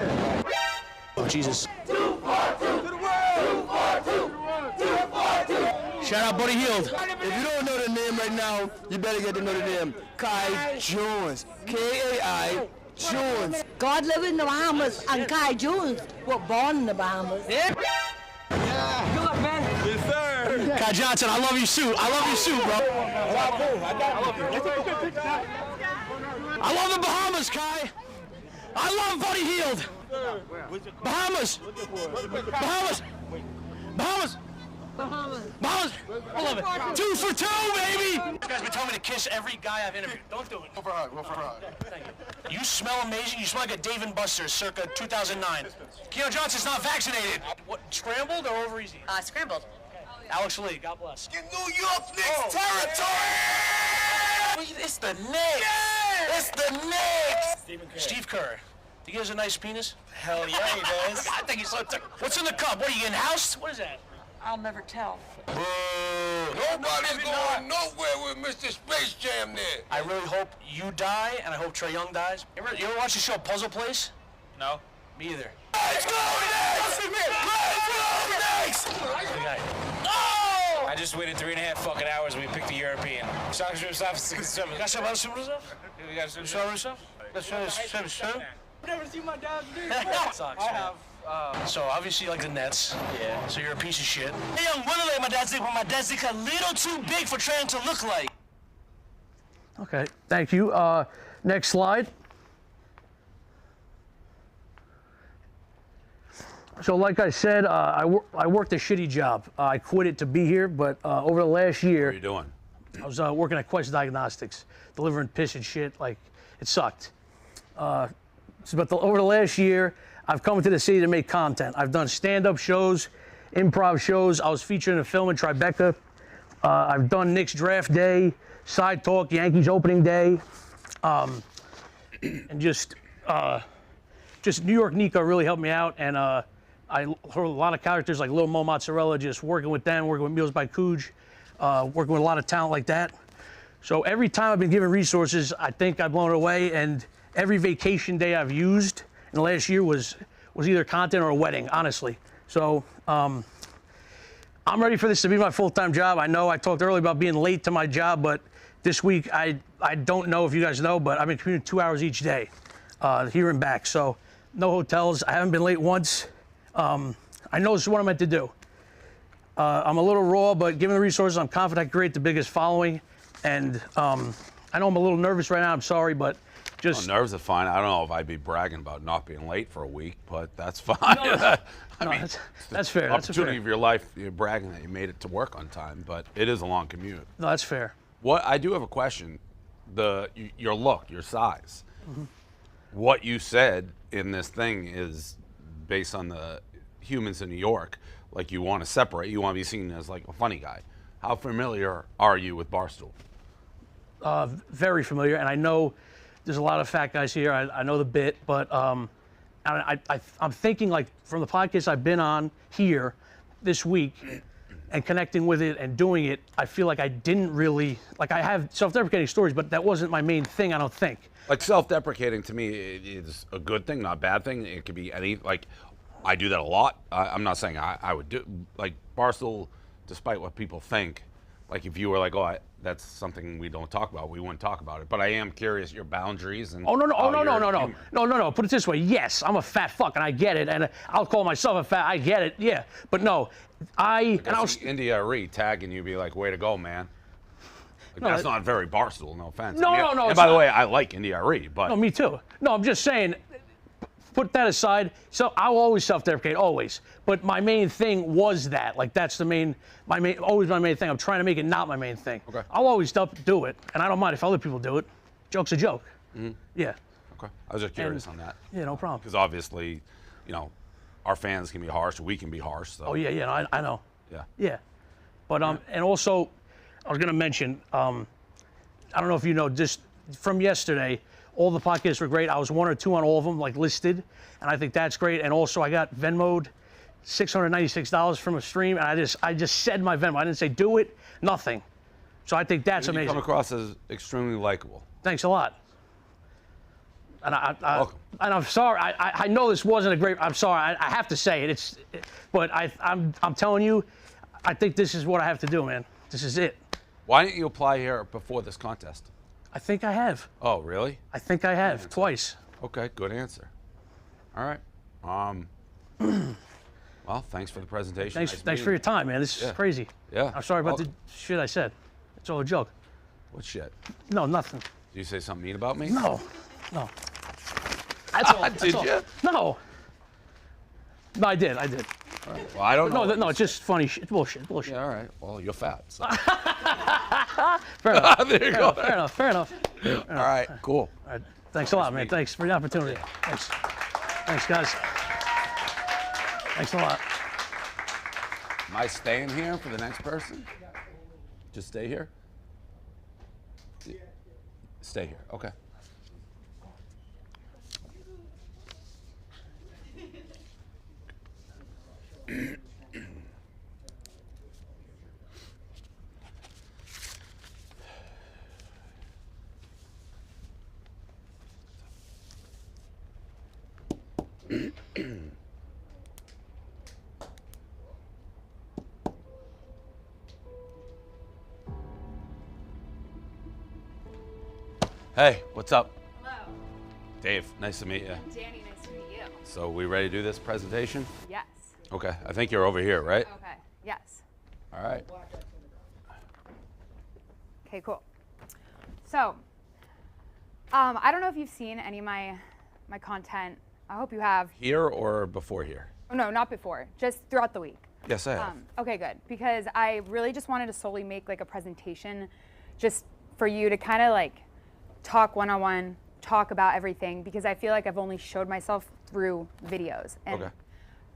Oh, Jesus. 242 to the world. 242. Shout out Buddy Hield. If you don't know the name right now, you better get to know the name. Kai Jones. K-A-I Jones. God live in the Bahamas, and Kai Jones was born in the Bahamas. Yeah. Good luck, man. Yes, sir. Kai Johnson, I love your suit. I love your suit, bro. I love the Bahamas, Kai. I love Buddy Hield. Bahamas. Bahamas. Bahamas. Bahamas. I love it. 2 for 2, baby. You guys been telling me to kiss every guy I've interviewed. Don't do it. Go for a hug. Go for a hug. Thank you. You smell amazing. You smell like a Dave & Buster's circa 2009. Keon Johnson's not vaccinated. What, scrambled or over easy? Scrambled. Alex Lee, God bless. In New York Knicks territory! It's the Knicks! Yeah! It's the Knicks! Steve Kerr. Think he has a nice penis? Hell yeah, he does. I think he's so. What's in the cup? What are you getting housed? What is that? I'll never tell. Nobody's going nowhere with Mr. Space Jam there. I really hope you die, and I hope Trae Young dies. You ever watch the show Puzzle Place? No. Me either. Let's go Knicks! Let's go Knicks! Oh! I just waited 3.5 fucking hours. We picked a European. Got some other stuff? We got some stuff? I've never seen my dad do Sucks, I have. So obviously you like the Nets. Yeah. So you're a piece of shit. Hey, young, really like my dad's dick, but my dad's dick a little too big for trying to look like. Okay, thank you. Next slide. So like I said, I worked a shitty job. I quit it to be here, but over the last year... What are you doing? I was working at Quest Diagnostics, delivering piss and shit. Like, it sucked. Over the last year, I've come to the city to make content. I've done stand-up shows, improv shows. I was featured in a film in Tribeca. I've done Knicks Draft Day, Side Talk, Yankees Opening Day, and just New York Nico really helped me out. And I heard a lot of characters like Lil Mo Mozzarella, just working with them, working with Meals by Cooge, working with a lot of talent like that. So every time I've been given resources, I think I've blown it away. And every vacation day I've used in the last year was either content or a wedding, honestly. So I'm ready for this to be my full-time job. I know I talked earlier about being late to my job, but this week I don't know if you guys know, but I've been commuting 2 hours each day, here and back. So no hotels. I haven't been late once. I know this is what I'm meant to do. I'm a little raw, but given the resources, I'm confident I can create the biggest following. And I know I'm a little nervous right now. I'm sorry, but just... Oh, nerves are fine. I don't know if I'd be bragging about not being late for a week, but that's fine. No, I mean, that's fair. That's opportunity fair. of your life, you're bragging that you made it to work on time, but it is a long commute. No, that's fair. What I do have a question. Your look, your size. Mm-hmm. What you said in this thing is based on the humans in New York. Like, you want to separate. You want to be seen as like a funny guy. How familiar are you with Barstool? Very familiar, and I know there's a lot of fat guys here. I know the bit, but I'm thinking, like, from the podcast I've been on here this week and connecting with it and doing it, I feel like I didn't really, like, I have self-deprecating stories, but that wasn't my main thing, I don't think. Like, self-deprecating to me is a good thing, not a bad thing. It could be any, like, I do that a lot. I'm not saying I would do, like, Barstool, despite what people think, like, if you were like, oh, that's something we don't talk about, we wouldn't talk about it. But I am curious your boundaries and. Oh no. Put it this way. Yes, I'm a fat fuck, and I get it, and I'll call myself a fat. I get it. Yeah, but no, I was India Ari tagging you, be like, way to go, man. Like, No, that's not very Barstool. No offense. No, I mean, no. And it's by the not. way, I like India Ari, but. No, me too. No, I'm just saying. Put that aside. So I'll always self-deprecate, always. But my main thing was that. Like, that's always my main thing. I'm trying to make it not my main thing. Okay. I'll always do it, and I don't mind if other people do it. Joke's a joke. Mm-hmm. Yeah. Okay. I was just curious on that. Yeah, no problem. Because obviously, our fans can be harsh, we can be harsh. So. Oh yeah, no, I know. Yeah. Yeah. But and also, I was gonna mention, I don't know if you know, just from yesterday, all the podcasts were great. I was 1 or 2 on all of them, like, listed, and I think that's great. And also, I got Venmo'd $696 from a stream, and I just said my Venmo. I didn't say do it, nothing. So I think that's amazing. You come across as extremely likable. Thanks a lot. And I'm sorry. I know this wasn't a great. I'm sorry. I have to say it. But I'm telling you, I think this is what I have to do, man. This is it. Why didn't you apply here before this contest? I think I have. Oh, really? I think I have twice. Okay, good answer. All right. Well, thanks for the presentation. Thanks for your time, man. This is crazy. Yeah. I'm sorry about the shit I said. It's all a joke. What shit? No, nothing. Did you say something mean about me? No. That's all. Did you? No. No, I did. Well, I don't know. No, it's just funny shit. Bullshit. Yeah, all right. Well, you're fat. So. Fair enough. There you go. Fair enough. All right, cool. All right. Thanks a lot, man. Thanks for the opportunity. Thanks. Thanks, guys. Thanks a lot. Am I staying here for the next person? Just stay here? Stay here, okay. Hey, what's up? Hello. Dave, nice to meet you. Danny, nice to meet you. So we ready to do this presentation? Yes. Okay, I think you're over here, right? Okay. Yes. All right. Okay, cool. So, I don't know if you've seen any of my content. I hope you have. Here or before here? Oh, no, not before. Just throughout the week. Yes, I have. Okay, good. Because I really just wanted to solely make like a presentation just for you to kind of like talk one-on-one, talk about everything, because I feel like I've only showed myself through videos. And Okay.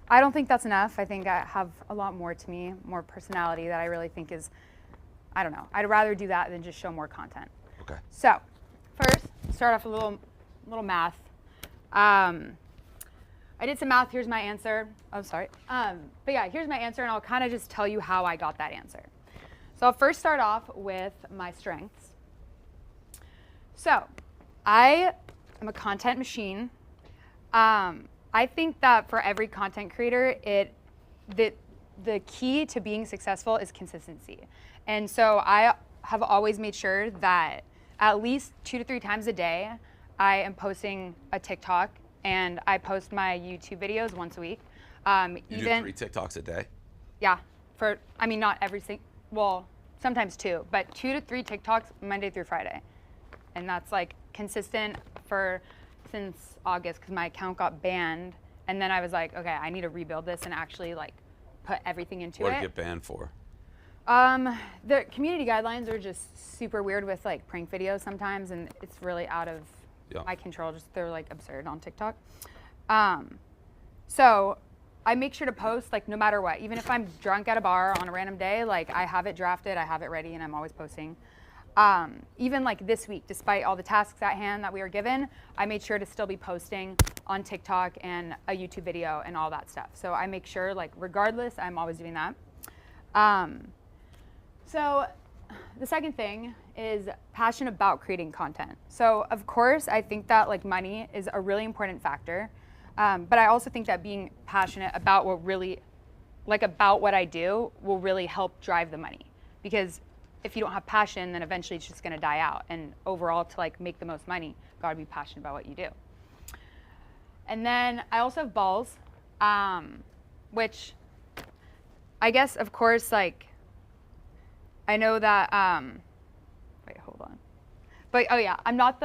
I don't think that's enough. I think I have a lot more to me, more personality that I really think is, I don't know. I'd rather do that than just show more content. Okay. So, first, start off with a little math. I did some math. Here's my answer. Oh, sorry. But yeah, here's my answer, and I'll kind of just tell you how I got that answer. So I'll first start off with my strengths. So, I am a content machine. I think that for every content creator, the key to being successful is consistency. And so I have always made sure that at least 2 to 3 times a day, I am posting a TikTok, and I post my YouTube videos once a week. You do 3 TikToks a day? Yeah, not every single, well, sometimes 2, but 2 to 3 TikToks Monday through Friday. And that's like consistent since August, because my account got banned. And then I was like, okay, I need to rebuild this and actually like put everything into What it. did you get banned for? The community guidelines are just super weird with like prank videos sometimes, and it's really out of my control. Just they're like absurd on TikTok. So I make sure to post like no matter what, even if I'm drunk at a bar on a random day, like I have it drafted, I have it ready, and I'm always posting. Even like this week, despite all the tasks at hand that we were given, I made sure to still be posting on TikTok and a YouTube video and all that stuff. So I make sure, like, regardless, I'm always doing that. So the second thing is passion about creating content. So of course, I think that like money is a really important factor. But I also think that being passionate about about what I do will really help drive the money. Because if you don't have passion, then eventually it's just gonna die out. And overall, to like make the most money, you gotta be passionate about what you do. And then I also have balls, which I guess, of course, like, I know that, wait, hold on. But, oh yeah, I'm not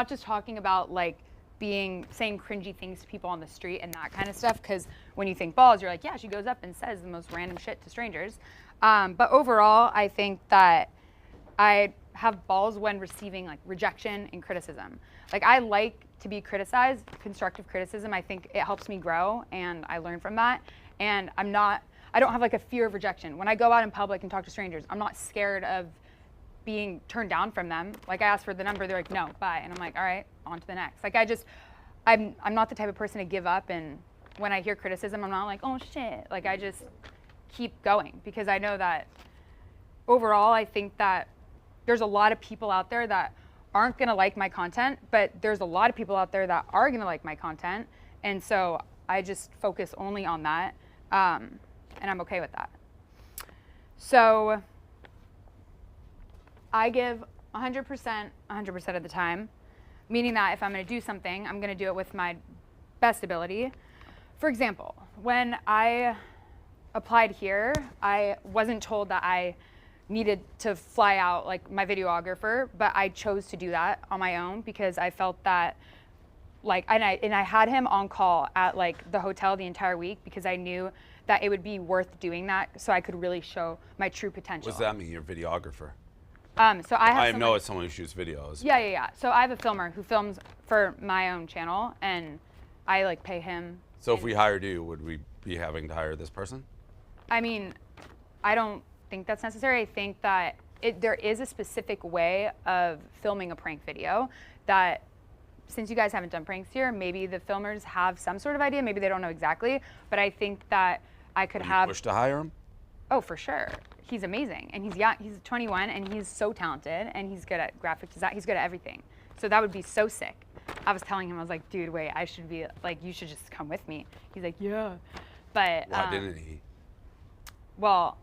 just talking about like saying cringy things to people on the street and that kind of stuff, because when you think balls, you're like, yeah, she goes up and says the most random shit to strangers. But overall, I think that I have balls when receiving like rejection and criticism. Like I like to be criticized, constructive criticism. I think it helps me grow and I learn from that. And I don't have like a fear of rejection. When I go out in public and talk to strangers, I'm not scared of being turned down from them. Like I ask for the number, they're like, no, bye. And I'm like, all right, on to the next. Like I'm not the type of person to give up. And when I hear criticism, I'm not like, oh shit. Like I just keep going, because I know that overall, I think that there's a lot of people out there that aren't gonna like my content, but there's a lot of people out there that are gonna like my content. And so I just focus only on that. And I'm okay with that. So I give 100% of the time, meaning that if I'm gonna do something, I'm gonna do it with my best ability. For example, when I applied here, I wasn't told that I needed to fly out like my videographer, but I chose to do that on my own because I felt that like, and I had him on call at like the hotel the entire week because I knew that it would be worth doing that so I could really show my true potential. What does that mean? You're a videographer. So I have know it's someone who shoots videos. Yeah. So I have a filmer who films for my own channel, and I like pay him. So if we hired you, would we be having to hire this person? I mean, I don't think that's necessary. I think that there is a specific way of filming a prank video that, since you guys haven't done pranks here, maybe the filmers have some sort of idea. Maybe they don't know exactly, but I think that I could have. Push to hire him? Oh, for sure. He's amazing, and he's young. He's 21, and he's so talented, and he's good at graphic design. He's good at everything. So that would be so sick. I was telling him, I was like, dude, wait, I should be like, you should just come with me. He's like, yeah, but. Why didn't he? Well,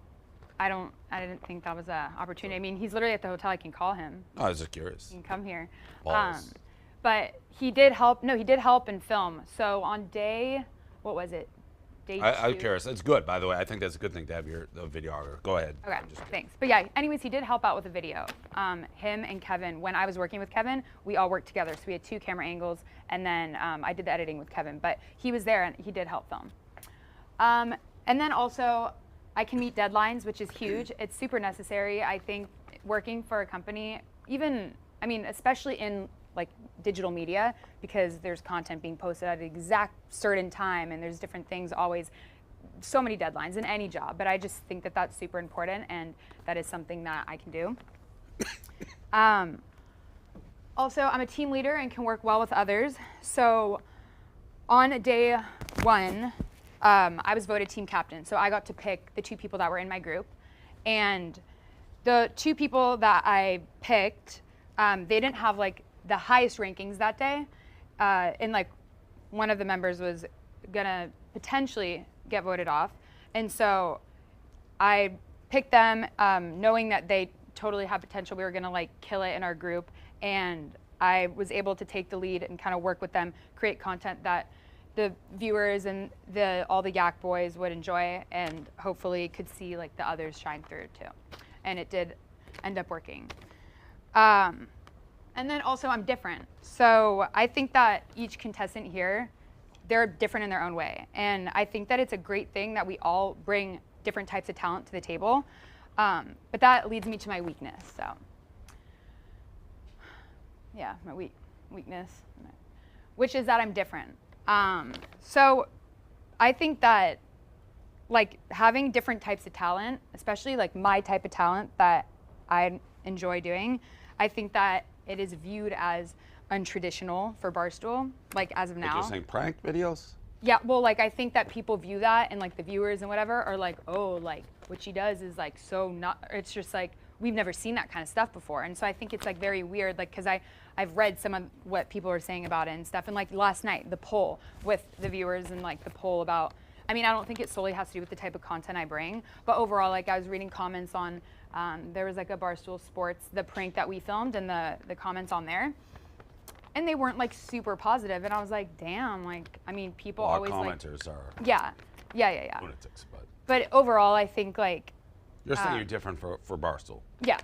I didn't think that was an opportunity. I mean, he's literally at the hotel. I can call him. Oh, I was just curious. He can come here. Balls. But he did help. No, he did help and film. So on day, what was it? Day I'm 2. curious. It's good, by the way. I think that's a good thing to have the videographer. Go ahead. Okay, thanks. But yeah, anyways, he did help out with the video. Him and Kevin, when I was working with Kevin, we all worked together. So we had 2 camera angles, and then I did the editing with Kevin. But he was there, and he did help film. And then also, I can meet deadlines, which is huge. It's super necessary. I think working for a company, especially in like digital media, because there's content being posted at an exact certain time, and there's different things always, so many deadlines in any job. But I just think that that's super important, and that is something that I can do. Also, I'm a team leader and can work well with others. So on day 1, I was voted team captain. So I got to pick the 2 people that were in my group. And the 2 people that I picked, they didn't have like the highest rankings that day. And like one of the members was gonna potentially get voted off. And so I picked them knowing that they totally had potential. We were gonna like kill it in our group. And I was able to take the lead and kind of work with them, create content that the viewers and all the YAK boys would enjoy, and hopefully could see like the others shine through too. And it did end up working. And then also I'm different. So I think that each contestant here, they're different in their own way. And I think that it's a great thing that we all bring different types of talent to the table. But that leads me to my weakness. So yeah, my weakness, which is that I'm different. So I think that like having different types of talent, especially like my type of talent that I enjoy doing, I think that it is viewed as untraditional for Barstool, like as of now. You're saying prank videos? Yeah, well, like I think that people view that, and like the viewers and whatever are like, oh, like what she does is like so not, it's just like, we've never seen that kind of stuff before. And so I think it's like very weird, like, cause I've read some of what people are saying about it and stuff. And like last night, the poll with the viewers and like the poll about, I don't think it solely has to do with the type of content I bring, but overall, like I was reading comments on, there was like a Barstool Sports, the prank that we filmed, and the comments on there. And they weren't like super positive. And I was like, damn, like, people always commenters like, are yeah. lunatics, but overall, I think like, you're saying you're different for Barstool. yeah.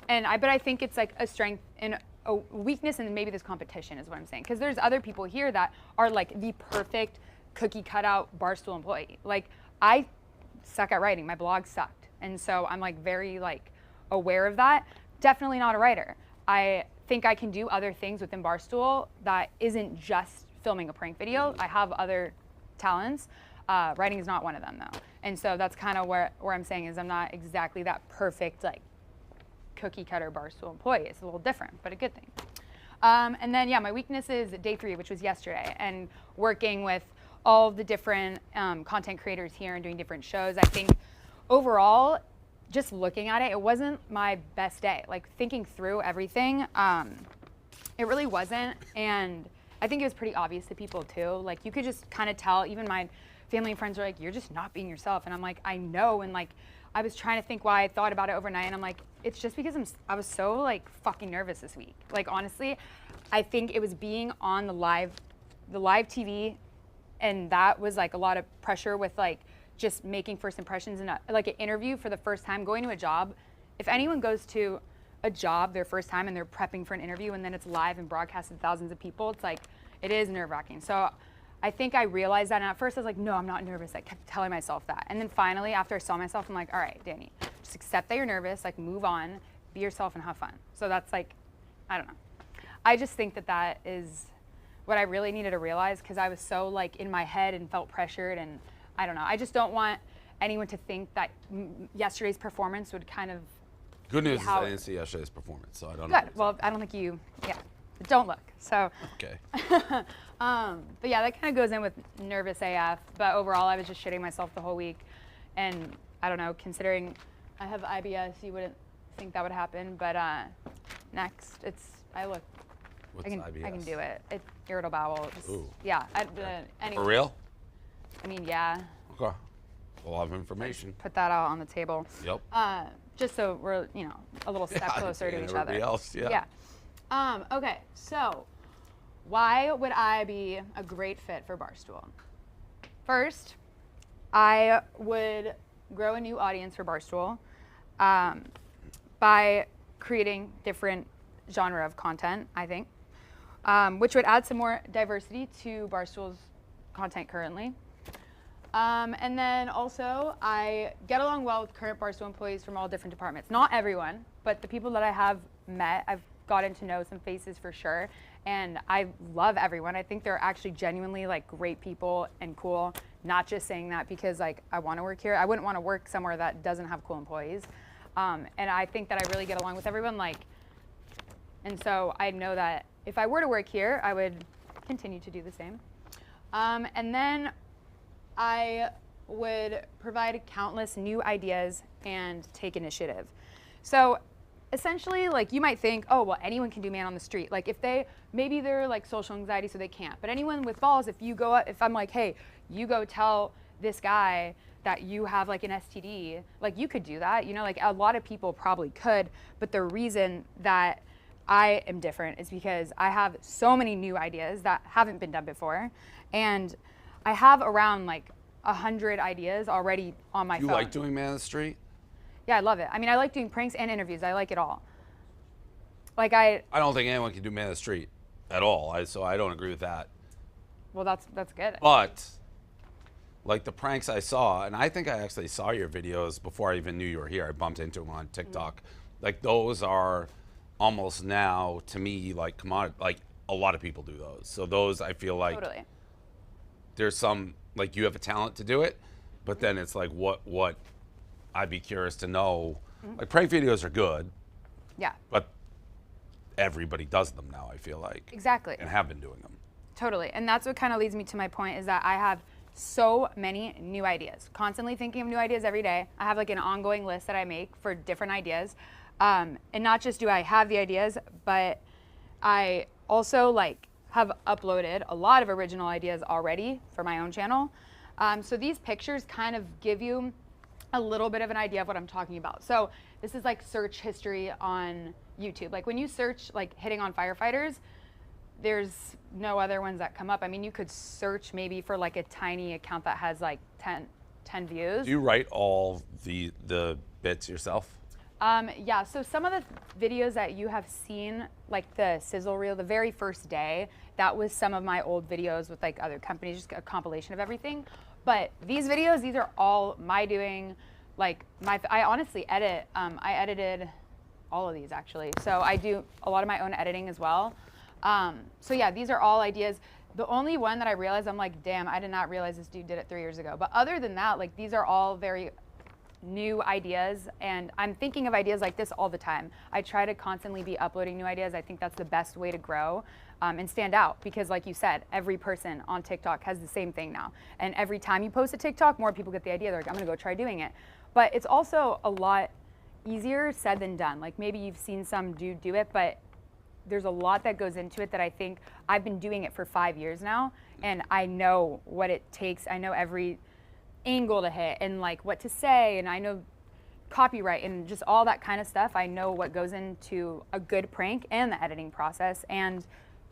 And but I think it's like a strength and a weakness, and maybe this competition is what I'm saying. Because there's other people here that are like the perfect cookie cutout Barstool employee. Like I suck at writing. My blog sucked. And so I'm like very like aware of that. Definitely not a writer. I think I can do other things within Barstool that isn't just filming a prank video. I have other talents. Writing is not one of them though. And so that's kind of where I'm saying is I'm not exactly that perfect like cookie cutter Barstool employee. It's a little different, but a good thing. And then yeah, my weakness is day 3, which was yesterday, and working with all the different content creators here and doing different shows. I think overall, just looking at it, it wasn't my best day. Like thinking through everything, it really wasn't. And I think it was pretty obvious to people too. Like you could just kind of tell, even my family and friends were like, you're just not being yourself. And I'm like, I know. And like, I was trying to think why I thought about it overnight. And I'm like, it's just because I was so like fucking nervous this week. Like honestly, I think it was being on the live TV, and that was like a lot of pressure with like just making first impressions and like an interview for the first time, going to a job. If anyone goes to a job their first time and they're prepping for an interview and then it's live and broadcast to thousands of people, it's like, it is nerve-wracking. So I think I realized that, and at first I was like, no, I'm not nervous. I kept telling myself that. And then finally, after I saw myself, I'm like, all right, Danny, just accept that you're nervous, like move on, be yourself and have fun. So that's like, I don't know. I just think that that is what I really needed to realize, because I was so like in my head and felt pressured, and I don't know. I just don't want anyone to think that yesterday's performance would kind of Good news is how I didn't see yesterday's performance, so I don't good. know. Well, I don't think you, yeah, don't look. So. Okay. But yeah, that kind of goes in with nervous AF. But overall, I was just shitting myself the whole week. And I don't know, considering I have IBS, you wouldn't think that would happen. But next, I look. What's I can IBS? do it. It's irritable bowel. Ooh. Yeah. Anyway. For real? I mean, yeah. Okay. A lot of information. Put that out on the table. Yep. Just so we're, a little step closer to each other. Everybody else, yeah. Okay, so why would I be a great fit for Barstool? First, I would grow a new audience for Barstool by creating different genre of content, I think, which would add some more diversity to Barstool's content currently. And then also, I get along well with current Barstool employees from all different departments. Not everyone, but the people that I have met, I've gotten to know some faces for sure. And I love everyone. I think they're actually genuinely like great people and cool. Not just saying that because like I want to work here. I wouldn't want to work somewhere that doesn't have cool employees. And I think that I really get along with everyone. And so I know that if I were to work here, I would continue to do the same. And then I would provide countless new ideas and take initiative. So essentially, like you might think, oh, well, anyone can do man on the street. Like maybe they're like social anxiety, so they can't. But anyone with balls, if I'm like, hey, you go tell this guy that you have like an STD, like you could do that. Like a lot of people probably could. But the reason that I am different is because I have so many new ideas that haven't been done before. And I have around like 100 ideas already on my phone. You like doing man on the street? Yeah, I love it. I mean, I like doing pranks and interviews. I like it all. I don't think anyone can do man on the street at all. So I don't agree with that. Well, that's good. But like the pranks I saw, and I think I actually saw your videos before I even knew you were here. I bumped into them on TikTok. Mm-hmm. Like those are almost now to me like commodity. Like a lot of people do those. So those I feel like totally. There's some like you have a talent to do it, but then it's like what I'd be curious to know. Mm-hmm. Like prank videos are good. Yeah. But everybody does them now, I feel like. Exactly. And have been doing them. Totally. And that's what kind of leads me to my point is that I have so many new ideas. Constantly thinking of new ideas every day. I have like an ongoing list that I make for different ideas. And not just do I have the ideas, but I also like have uploaded a lot of original ideas already for my own channel. So these pictures kind of give you a little bit of an idea of what I'm talking about. So this is like search history on YouTube. Like when you search like hitting on firefighters, there's no other ones that come up. I mean, you could search maybe for like a tiny account that has like 10 views. Do you write all the bits yourself? Yeah, so some of the videos that you have seen, like the sizzle reel, the very first day, that was some of my old videos with like other companies, just a compilation of everything. But these videos, these are all my doing. Like I honestly edit, I edited all of these actually. So I do a lot of my own editing as well. So yeah, these are all ideas. The only one that I realized, I'm like, damn, I did not realize this dude did it 3 years ago. But other than that, like these are all very new ideas, and I'm thinking of ideas like this all the time. I try to constantly be uploading new ideas. I think that's the best way to grow and stand out, because like you said, every person on TikTok has the same thing now. And every time you post a TikTok, more people get the idea. They're like, I'm gonna go try doing it. But it's also a lot easier said than done. Like maybe you've seen some dude do it, but there's a lot that goes into it that I think I've been doing it for 5 years now, and I know what it takes. I know every angle to hit and like what to say, and I know copyright and just all that kind of stuff. I know what goes into a good prank and the editing process, and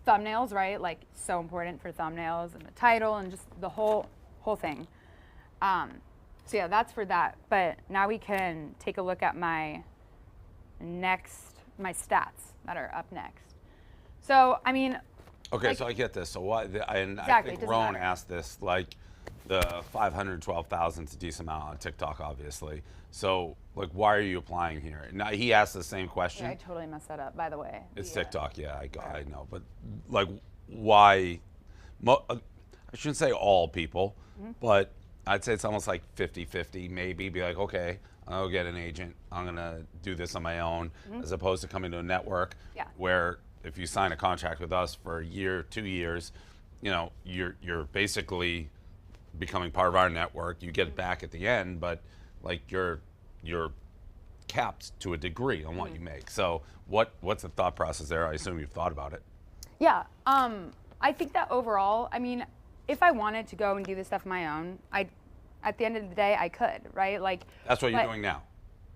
thumbnails, right? Like so important for thumbnails and the title and just the whole thing. So yeah, that's for that. But now we can take a look at my stats that are up next. So I mean, Okay, Like- so I get this. So what? And Exactly, I it think doesn't Rowan matter. asked this. Like, the 512,000 is a decent amount on TikTok, obviously. So, like, why are you applying here? Now he asked the same question. Yeah, I totally messed that up, by the way. It's TikTok, yeah, I know. But, like, why? I shouldn't say all people, Mhm. but I'd say it's almost like 50-50, maybe. Be like, okay, I'll get an agent. I'm going to do this on my own, Mhm. as opposed to coming to a network Yeah. where if you sign a contract with us for a year, 2 years, you know, you're basically becoming part of our network. You get it back at the end, but like you're capped to a degree on what you make. So what's the thought process there? I assume you've thought about it. Yeah, I think that overall, I mean, if I wanted to go and do this stuff on my own, at the end of the day, I could, right? Like That's what you're but- doing now.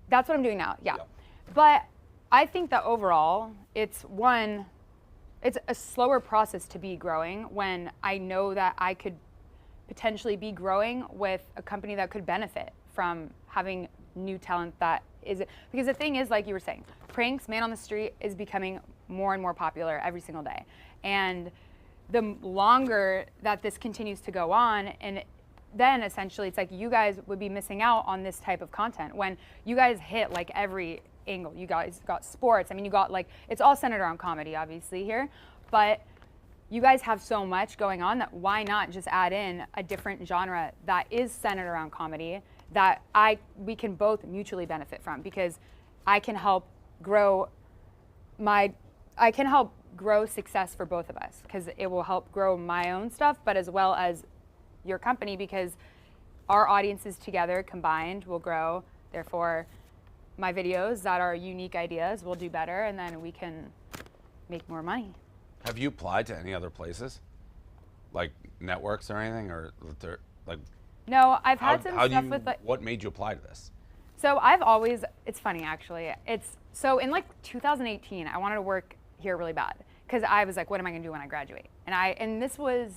That's what I'm doing now, yeah. But I think that overall, it's a slower process to be growing when I know that I could potentially be growing with a company that could benefit from having new talent that is, because the thing is, like you were saying, pranks, man on the street is becoming more and more popular every single day. And the longer that this continues to go on, and then essentially it's like you guys would be missing out on this type of content when you guys hit like every angle. You guys got sports. I mean, you got like, it's all centered around comedy, obviously here, but you guys have so much going on that why not just add in a different genre that is centered around comedy that we can both mutually benefit from, because I can help grow success for both of us, because it will help grow my own stuff, but as well as your company, because our audiences together combined will grow. Therefore, my videos that are unique ideas will do better, and then we can make more money. Have you applied to any other places, like networks or anything, or like? No, I've had some stuff with like. What made you apply to this? So I've always, it's funny actually. So in like 2018, I wanted to work here really bad because I was like, what am I gonna do when I graduate? And this was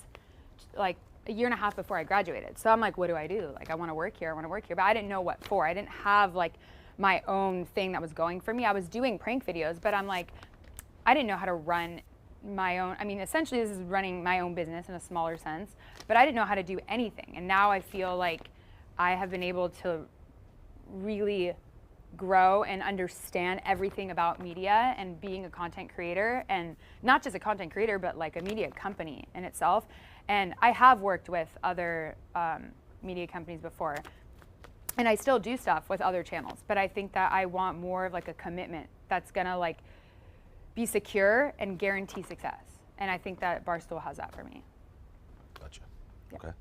like a year and a half before I graduated. So I'm like, what do I do? Like, I wanna work here, but I didn't know what for. I didn't have like my own thing that was going for me. I was doing prank videos, but I'm like, I didn't know how to run my own, I mean, essentially this is running my own business in a smaller sense, but I didn't know how to do anything. And now I feel like I have been able to really grow and understand everything about media and being a content creator, and not just a content creator, but like a media company in itself. And I have worked with other media companies before, and I still do stuff with other channels, but I think that I want more of like a commitment that's gonna like be secure and guarantee success. And I think that Barstool has that for me. Gotcha. Okay.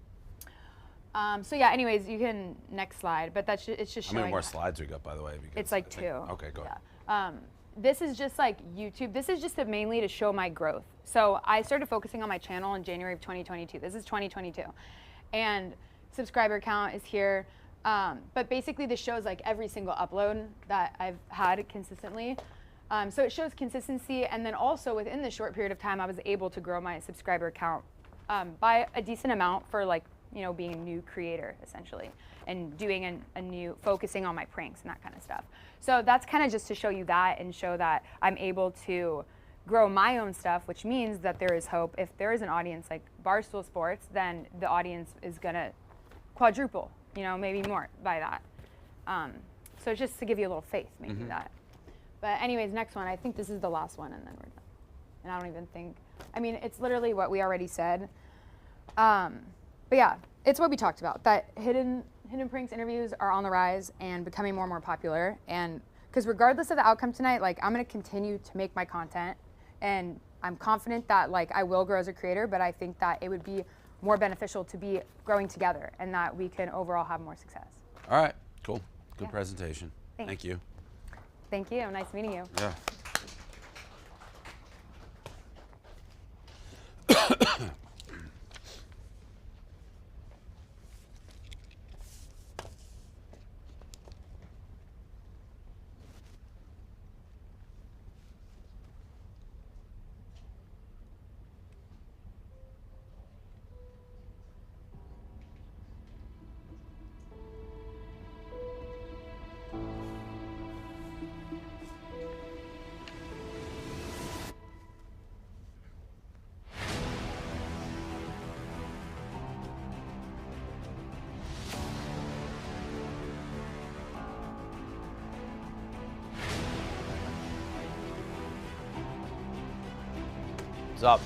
So yeah, anyways, you can, next slide, but it's just How showing. many more slides we got, by the way? Because It's like I think- 2. Okay, go ahead. This is just like YouTube. This is just mainly to show my growth. So I started focusing on my channel in January of 2022. This is 2022. And subscriber count is here. But basically this shows like every single upload that I've had consistently. So it shows consistency, and then also within this short period of time, I was able to grow my subscriber count by a decent amount for like, you know, being a new creator essentially, and doing a new, focusing on my pranks and that kind of stuff. So that's kind of just to show you that and show that I'm able to grow my own stuff, which means that there is hope. If there is an audience like Barstool Sports, then the audience is gonna quadruple, you know, maybe more by that. So just to give you a little faith, maybe that. But anyways, next one, I think this is the last one, and then we're done. And I don't even think, I mean, it's literally what we already said. But yeah, it's what we talked about, that hidden pranks interviews are on the rise and becoming more and more popular. And because regardless of the outcome tonight, like I'm gonna continue to make my content, and I'm confident that like I will grow as a creator, but I think that it would be more beneficial to be growing together and that we can overall have more success. All right, cool. Good presentation. Thanks. Thank you. Thank you, nice meeting you. Yeah. What's up?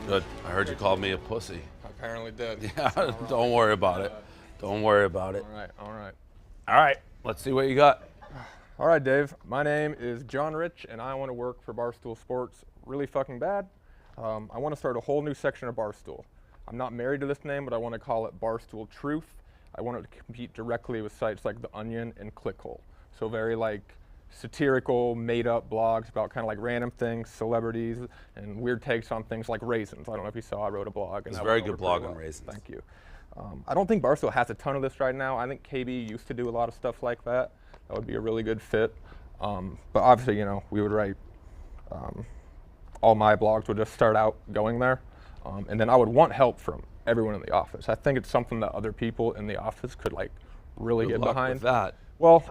Good. I heard you called me a pussy. Apparently did. Yeah, don't worry about it. Don't worry about it. All right, all right. All right, let's see what you got. All right, Dave. My name is John Rich, and I want to work for Barstool Sports really fucking bad. I want to start a whole new section of Barstool. I'm not married to this name, but I want to call it Barstool Truth. I want it to compete directly with sites like The Onion and Clickhole. So very like satirical, made-up blogs about kind of like random things, celebrities, and weird takes on things like raisins. I don't know if you saw, I wrote a blog. It's a very good blog on raisins. Thank you. I don't think Barstool has a ton of this right now. I think KB used to do a lot of stuff like that. That would be a really good fit. But obviously, you know, we would write, all my blogs would just start out going there. And then I would want help from everyone in the office. I think it's something that other people in the office could like really Good get luck behind. with that. Well,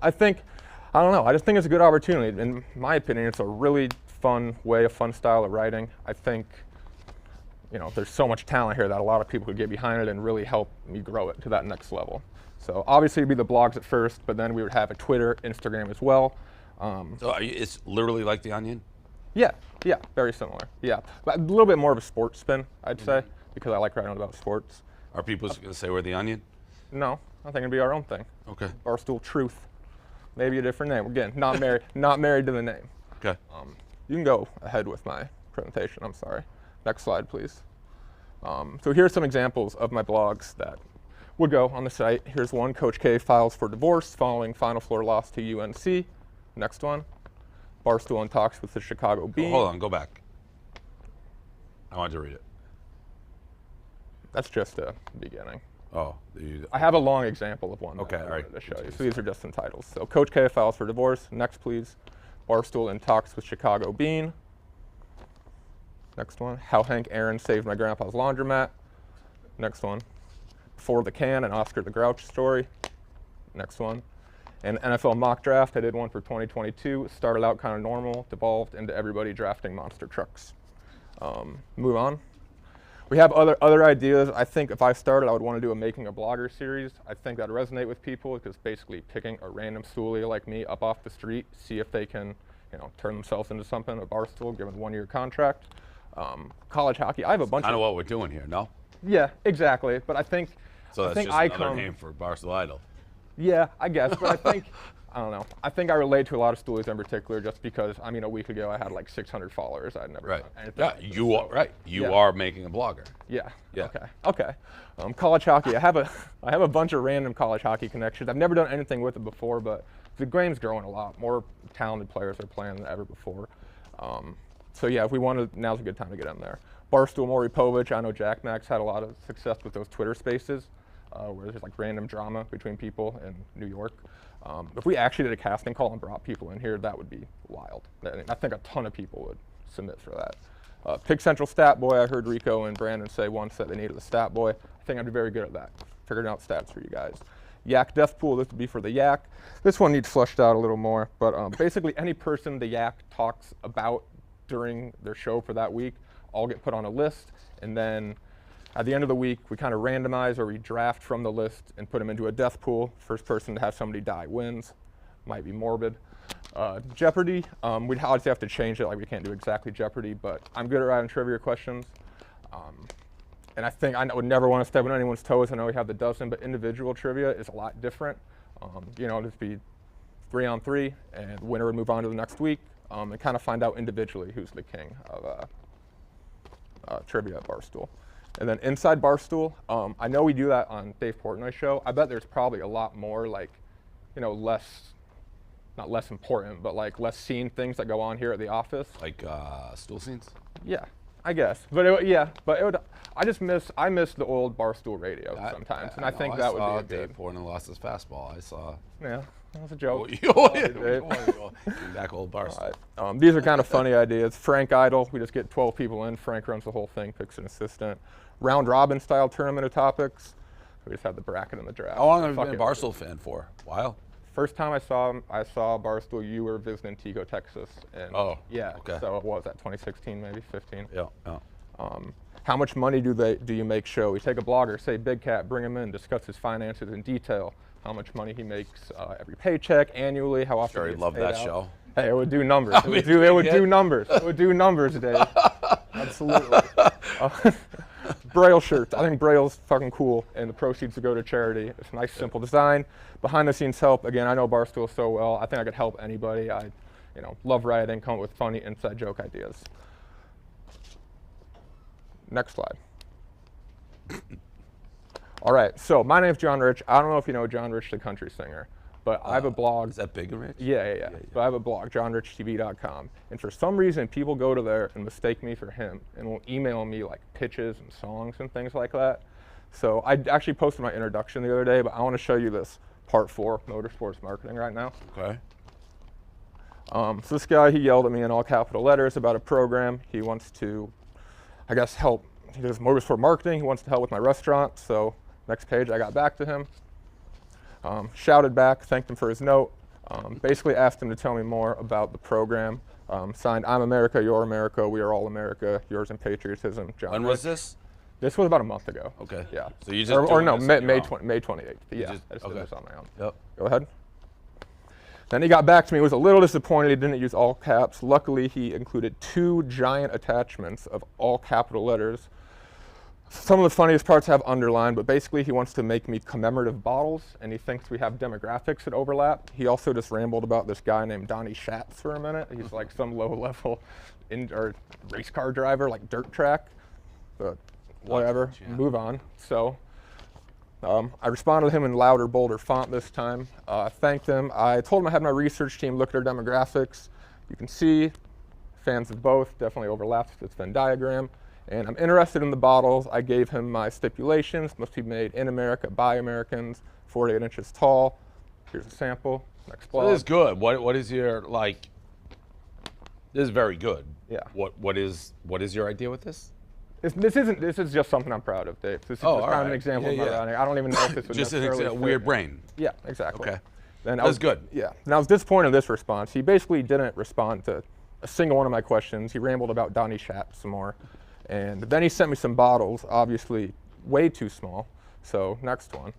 I don't know. I just think it's a good opportunity. In my opinion, it's a really fun way, a fun style of writing. I think, you know, there's so much talent here that a lot of people could get behind it and really help me grow it to that next level. So obviously it'd be the blogs at first, but then we would have a Twitter, Instagram as well. So it's literally like The Onion? Yeah, very similar. Yeah, but a little bit more of a sports spin, I'd say, because I like writing about sports. Are people going to say we're The Onion? No, I think it'd be our own thing. Okay. Barstool Truth. Maybe a different name. Again, not married, not married to the name. Okay. You can go ahead with my presentation. I'm sorry. Next slide, please. So here's some examples of my blogs that would go on the site. Here's one: Coach K files for divorce following Final Four loss to UNC. Next one: Barstool in talks with the Chicago Bean. Hold on, go back. I wanted to read it. That's just a beginning. Oh. I have a long example of one. Okay, that I all right. wanted to show you. So these are just some titles. So Coach K files for divorce. Next, please. Barstool in talks with Chicago Bean. Next one. How Hank Aaron saved my grandpa's laundromat. Next one. For the Can, an Oscar the Grouch story. Next one. An NFL mock draft. I did one for 2022. Started out kind of normal, devolved into everybody drafting monster trucks. Move on. We have other ideas. I think if I started, I would want to do a Making a Blogger series. I think that'd resonate with people because basically picking a random stoolie like me up off the street, see if they can, you know, turn themselves into something at Barstool, given a 1-year contract. College hockey. I have a bunch Kind of of what we're doing here, no? Yeah, exactly. But I think So that's just another name for Barstool Idol. Yeah, I guess. But I think I don't know. I think I relate to a lot of stoolies in particular, just because I mean, a week ago I had like 600 followers. I'd never done anything. Yeah, like this, you are right. You are making a blogger. Yeah. Yeah. Okay. College hockey. I have a bunch of random college hockey connections. I've never done anything with it before, but the game's growing a lot. More talented players are playing than ever before. So yeah, if we want to, now's a good time to get in there. Barstool Maury Povich. I know Jack Max had a lot of success with those Twitter Spaces, where there's like random drama between people in New York. If we actually did a casting call and brought people in here, that would be wild. I think a ton of people would submit for that. Pick Central Stat Boy. I heard Rico and Brandon say once that they needed a stat boy. I think I'd be very good at that, figuring out stats for you guys. YAK Death Pool. This would be for the YAK. This one needs fleshed out a little more, but basically any person the YAK talks about during their show for that week all get put on a list, and then at the end of the week, we kind of randomize or we draft from the list and put them into a death pool. First person to have somebody die wins. Might be morbid. Jeopardy, we'd obviously have to change it, like we can't do exactly Jeopardy, but I'm good at writing trivia questions. And I think I would never want to step on anyone's toes. I know we have the dozen, but individual trivia is a lot different. Just be 3-on-3, and the winner would move on to the next week, and kind of find out individually who's the king of trivia at Barstool. And then inside Barstool, I know we do that on Dave Portnoy's show. I bet there's probably a lot more not less important, but like less seen things that go on here at the office. Like stool scenes? Yeah, I guess. But I miss the old Barstool radio sometimes, and I think that would be a Dave Portnoy lost his fastball. I saw. Yeah, that was a joke. Back old Barstool. Right. These are kind of funny ideas. Frank Idol. We just get 12 people in. Frank runs the whole thing, picks an assistant. Round robin style tournament of topics. We just have the bracket and the draft. How long have you been a Barstool fan for? A while? First time I saw Barstool, you were visiting Tico, Texas. And yeah, okay. So what was that, 2016 maybe, 15? Yeah. How much money do you make show? We take a blogger, say Big Cat, bring him in, discuss his finances in detail. How much money he makes every paycheck, annually, how often Sure, he gets loved paid that out. show. Hey, it would do numbers. It would do numbers. It would do numbers, Dave. Absolutely. Braille shirts. I think Braille's fucking cool, and the proceeds would go to charity. It's a nice, simple design. Behind the scenes help. Again, I know Barstool so well. I think I could help anybody. I, love writing, come up with funny inside joke ideas. Next slide. All right, so my name's John Rich. I don't know if you know John Rich, the country singer, but I have a blog. Is that Big and Rich? Yeah. But I have a blog, johnrichtv.com. And for some reason, people go to there and mistake me for him and will email me like pitches and songs and things like that. So I actually posted my introduction the other day, but I want to show you this part 4, motorsports marketing right now. Okay. So this guy, he yelled at me in all capital letters about a program. He wants to, I guess, help. He does motorsport marketing. He wants to help with my restaurant. So next page, I got back to him. Shouted back, thanked him for his note, basically asked him to tell me more about the program. Signed, I'm America, you're America, we are all America, yours in patriotism, John When Rich. was this? This was about a month ago. Okay. Yeah. So you just or no, this May, on your May, own? 20, May 28th. Yeah, just- I just okay. did this on my own. Yep. Go ahead. Then he got back to me, was a little disappointed he didn't use all caps. Luckily, he included 2 giant attachments of all capital letters. Some of the funniest parts have underlined, but basically he wants to make me commemorative bottles, and he thinks we have demographics that overlap. He also just rambled about this guy named Donnie Schatz for a minute. He's like some low-level race car driver, like dirt track, but whatever, move on. So I responded to him in louder, bolder font this time. I thanked him. I told him I had my research team look at our demographics. You can see fans of both, definitely overlaps this Venn diagram. And I'm interested in the bottles. I gave him my stipulations. Must be made in America by Americans, 48 inches tall. Here's a sample. Next So blog. this is good. What is your like? This is very good. Yeah. What is your idea with this? This is just something I'm proud of, Dave. This is Oh, just all kind of an right. example Yeah, of my yeah. writing. I don't even know if this would Just an necessarily fit. weird brain. Yeah, exactly. Okay. Then I That's was good. Yeah. And I was disappointed in this response. He basically didn't respond to a single one of my questions. He rambled about Donnie Schatz some more. And then he sent me some bottles, obviously way too small. So next one.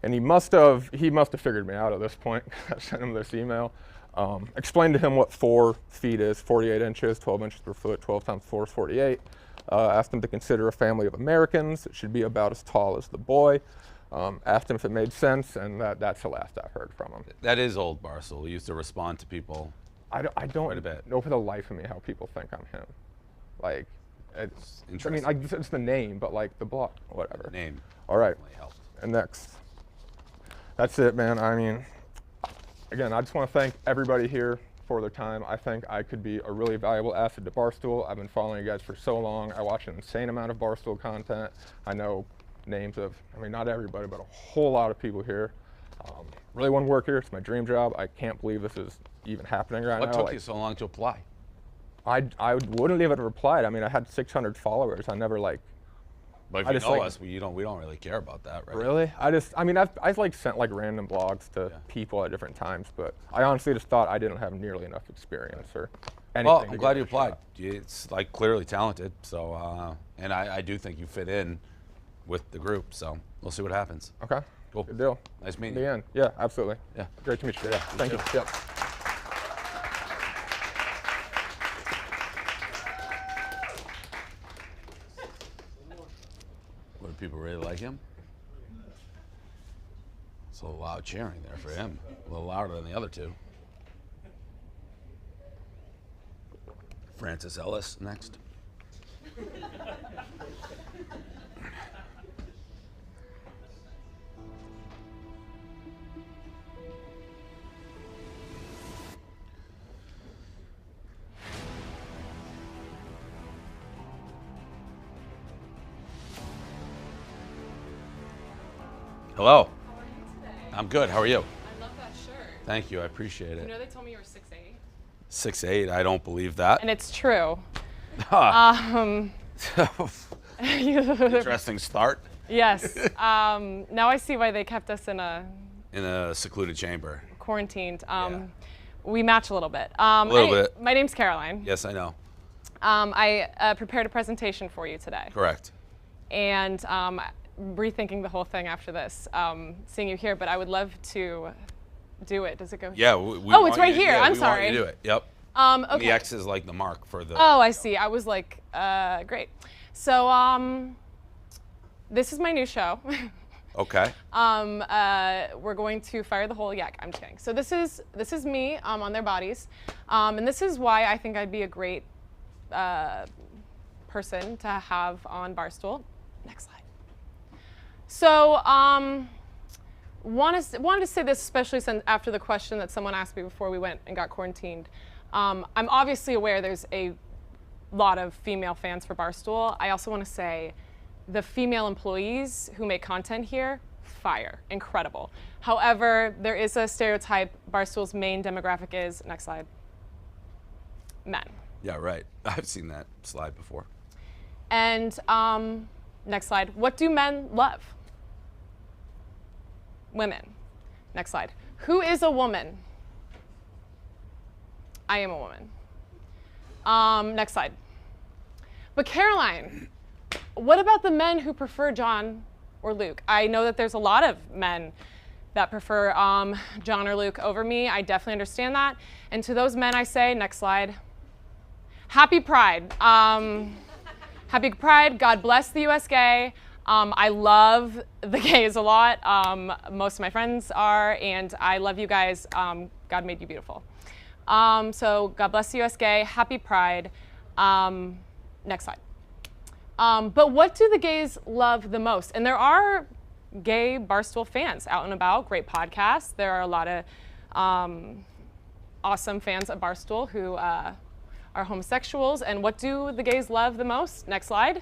And he must have figured me out at this point. I sent him this email. Explained to him what 4 feet is, 48 inches, 12 inches per foot, 12 times 4 is 48. Asked him to consider a family of Americans. It should be about as tall as the boy. Asked him if it made sense, and that's the last I heard from him. That is old Barstool. He used to respond to people. I don't quite a bit. know for the life of me how people think I'm him. Like, it's interesting. I mean, it's the name, but like the block, whatever. Name. All right. definitely helped. And next. That's it, man. I mean, again, I just want to thank everybody here for their time. I think I could be a really valuable asset to Barstool. I've been following you guys for so long. I watch an insane amount of Barstool content. I know names of, I mean, not everybody, but a whole lot of people here. Really want to work here. It's my dream job. I can't believe this is even happening right now. What took Like, you so long to apply? I wouldn't even have replied. I mean, I had 600 followers. I never like. But if I you just, know like, us, we don't really care about that, right? Really? I mean, I've like sent like random blogs to people at different times, but I honestly just thought I didn't have nearly enough experience or anything. Well, to I'm give glad it you a applied. shot. It's like clearly talented. So, and I do think you fit in with the group. So we'll see what happens. Okay. Cool. Good deal. Nice meeting In you. the end. Yeah, absolutely. Yeah. Great to meet you. Yeah, Thank you. too. Yep. What, do people really like him? It's a little loud cheering there for him. A little louder than the other two. Francis Ellis next. Hello. I'm good. How are you? I love that shirt. Thank you. I appreciate You it. know they told me you were 6'8"? 6'8". I don't believe that. And it's true. Huh. Interesting start. Yes. Now I see why they kept us in a In a secluded chamber. quarantined. We match a little bit. A little bit. My name's Caroline. Yes, I know. I prepared a presentation for you today. Correct. And rethinking the whole thing after this, seeing you here, but I would love to do it? Does it go? Yeah. Oh, it's right here. I'm we sorry. Want you to do it. Yep. Okay. And the X is like the mark for the. Oh, I see. I was like, great. So this is my new show. Okay. We're going to fire the whole YAK. I'm just kidding. So this is me on their bodies, and this is why I think I'd be a great person to have on Barstool. Next slide. So wanted to say this, especially since after the question that someone asked me before we went and got quarantined. I'm obviously aware there's a lot of female fans for Barstool. I also want to say the female employees who make content here, fire, incredible. However, there is a stereotype. Barstool's main demographic is, next slide, men. Yeah, right. I've seen that slide before. And next slide, what do men love? Women. Next slide. Who is a woman? I am a woman. Next slide. But Caroline, what about the men who prefer John or Luke? I know that there's a lot of men that prefer John or Luke over me. I definitely understand that. And to those men I say, next slide, happy Pride. Happy Pride, God bless the US gay. I love the gays a lot. Most of my friends are, and I love you guys. God made you beautiful. So God bless the US gay, happy Pride. Next slide. But what do the gays love the most? And there are gay Barstool fans out and about, great podcasts. There are a lot of awesome fans of Barstool who are homosexuals. And what do the gays love the most? Next slide.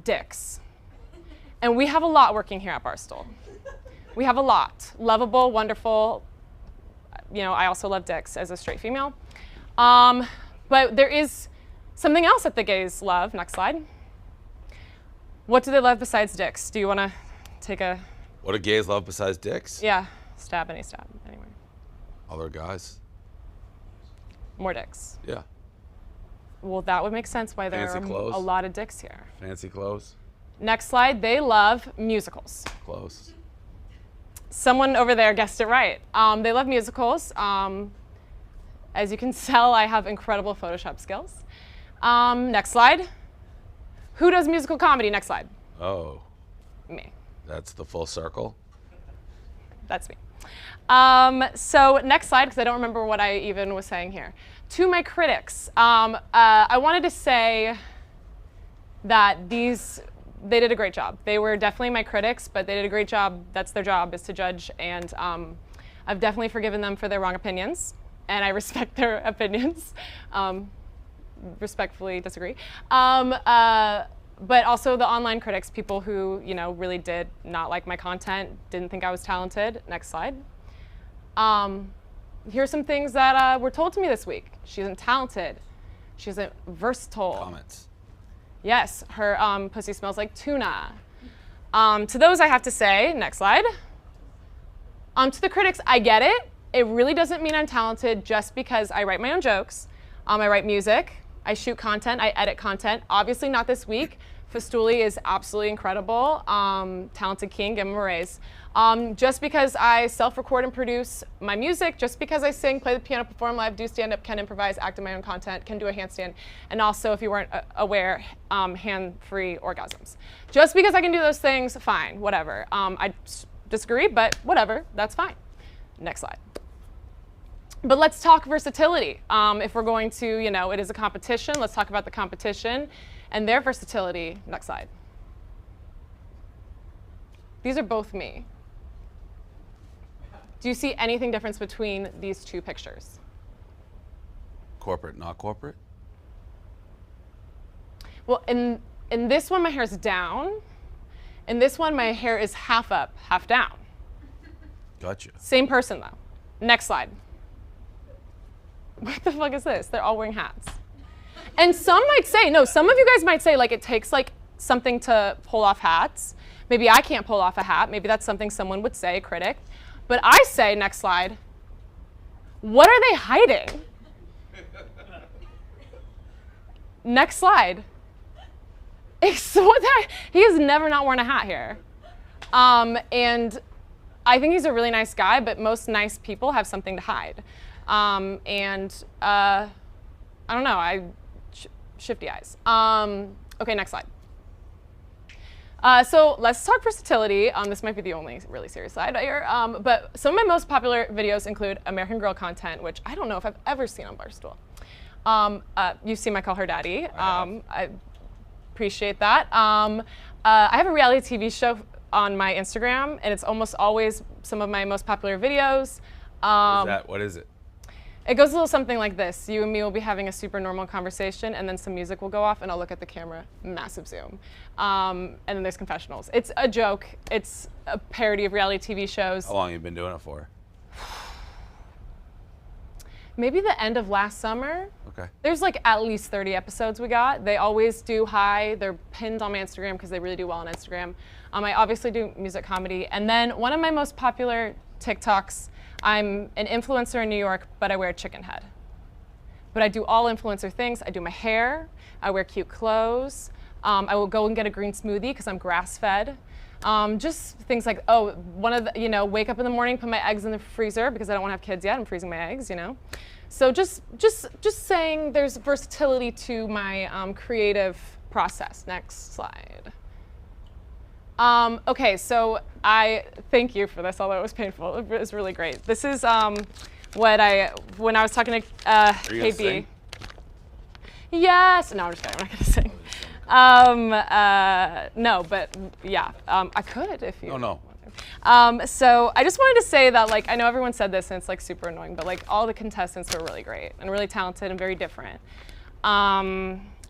Dicks. And we have a lot working here at Barstool. We have a lot. Lovable, wonderful. You know, I also love dicks as a straight female. But there is something else that the gays love. Next slide. What do they love besides dicks? Do you want to take a... What do gays love besides dicks? Yeah, stab, anyway. Other guys. More dicks. Yeah. Well, that would make sense why there Fancy are clothes. a lot of dicks here. Fancy clothes. Next slide, they love musicals. Close. Someone over there guessed it right. They love musicals. As you can tell, I have incredible Photoshop skills. Next slide. Who does musical comedy? Next slide. Oh. Me. That's the full circle. That's me. So next slide, because I don't remember what I even was saying here. To my critics, I wanted to say that they did a great job. They were definitely my critics, but they did a great job. That's their job, is to judge. And I've definitely forgiven them for their wrong opinions, and I respect their opinions. Respectfully disagree. But also the online critics, people who, you know, really did not like my content, didn't think I was talented. Next slide. Here's some things that were told to me this week. She isn't talented. She isn't versatile. Comments. Yes, her pussy smells like tuna. To those I have to say, next slide. To the critics, I get it. It really doesn't mean I'm talented just because I write my own jokes. I write music. I shoot content. I edit content. Obviously not this week. Fastuli is absolutely incredible. Talented king, give him a raise. Just because I self-record and produce my music, just because I sing, play the piano, perform live, do stand-up, can improvise, act in my own content, can do a handstand, and also, if you weren't aware, hand-free orgasms. Just because I can do those things, fine, whatever. I disagree, but whatever, that's fine. Next slide. But let's talk versatility. If we're going to, you know, it is a competition, let's talk about the competition and their versatility. Next slide. These are both me. Do you see anything difference between these two pictures? Corporate, not corporate? Well, in this one, my hair is down. In this one, my hair is half up, half down. Gotcha. Same person, though. Next slide. What the fuck is this? They're all wearing hats. And some might say, no, some of you guys might say, like, it takes, like, something to pull off hats. Maybe I can't pull off a hat. Maybe that's something someone would say, a critic. But I say, next slide, what are they hiding? Next slide. He has never not worn a hat here. And I think he's a really nice guy, but most nice people have something to hide. I don't know, shifty eyes. Okay, next slide. So let's talk versatility. This might be the only really serious slide here. But some of my most popular videos include American Girl content, which I don't know if I've ever seen on Barstool. You've seen my Call Her Daddy. I appreciate that. I have a reality TV show on my Instagram, and it's almost always some of my most popular videos. What is it? It goes a little something like this. You and me will be having a super normal conversation, and then some music will go off, and I'll look at the camera, massive zoom. And then there's confessionals. It's a joke. It's a parody of reality TV shows. How long have you been doing it for? Maybe the end of last summer. Okay. There's like at least 30 episodes we got. They always do high. They're pinned on my Instagram because they really do well on Instagram. I obviously do music comedy. And then one of my most popular TikToks, I'm an influencer in New York, but I wear a chicken head. But I do all influencer things. I do my hair, I wear cute clothes. I will go and get a green smoothie because I'm grass-fed. Just things like, wake up in the morning, put my eggs in the freezer because I don't want to have kids yet. I'm freezing my eggs, So just saying there's versatility to my creative process. Next slide. Okay, so I thank you for this, although it was painful. It was really great. This is when I was talking to KB. Yes. No, I'm just kidding. I'm not gonna sing. No, but yeah, I could if you. Oh no. So I just wanted to say that, like, I know everyone said this and it's like super annoying, but like all the contestants were really great and really talented and very different.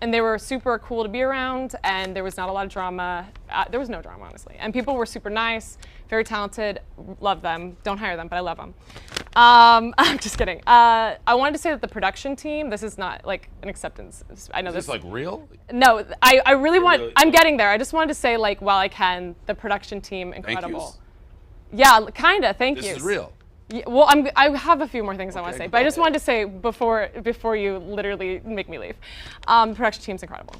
And they were super cool to be around, and there was not a lot of drama. There was no drama, honestly. And people were super nice, very talented, love them. Don't hire them, but I love them. I'm just kidding. I wanted to say that the production team, this is not like an acceptance. I know Is this like real? No, I really want, I'm getting there. I just wanted to say, like, while I can, the production team, incredible. Yeah, kinda, thank you. This is real. Yeah, well, I have a few more things I want to say, but I just wanted to say before you literally make me leave. The production team's incredible,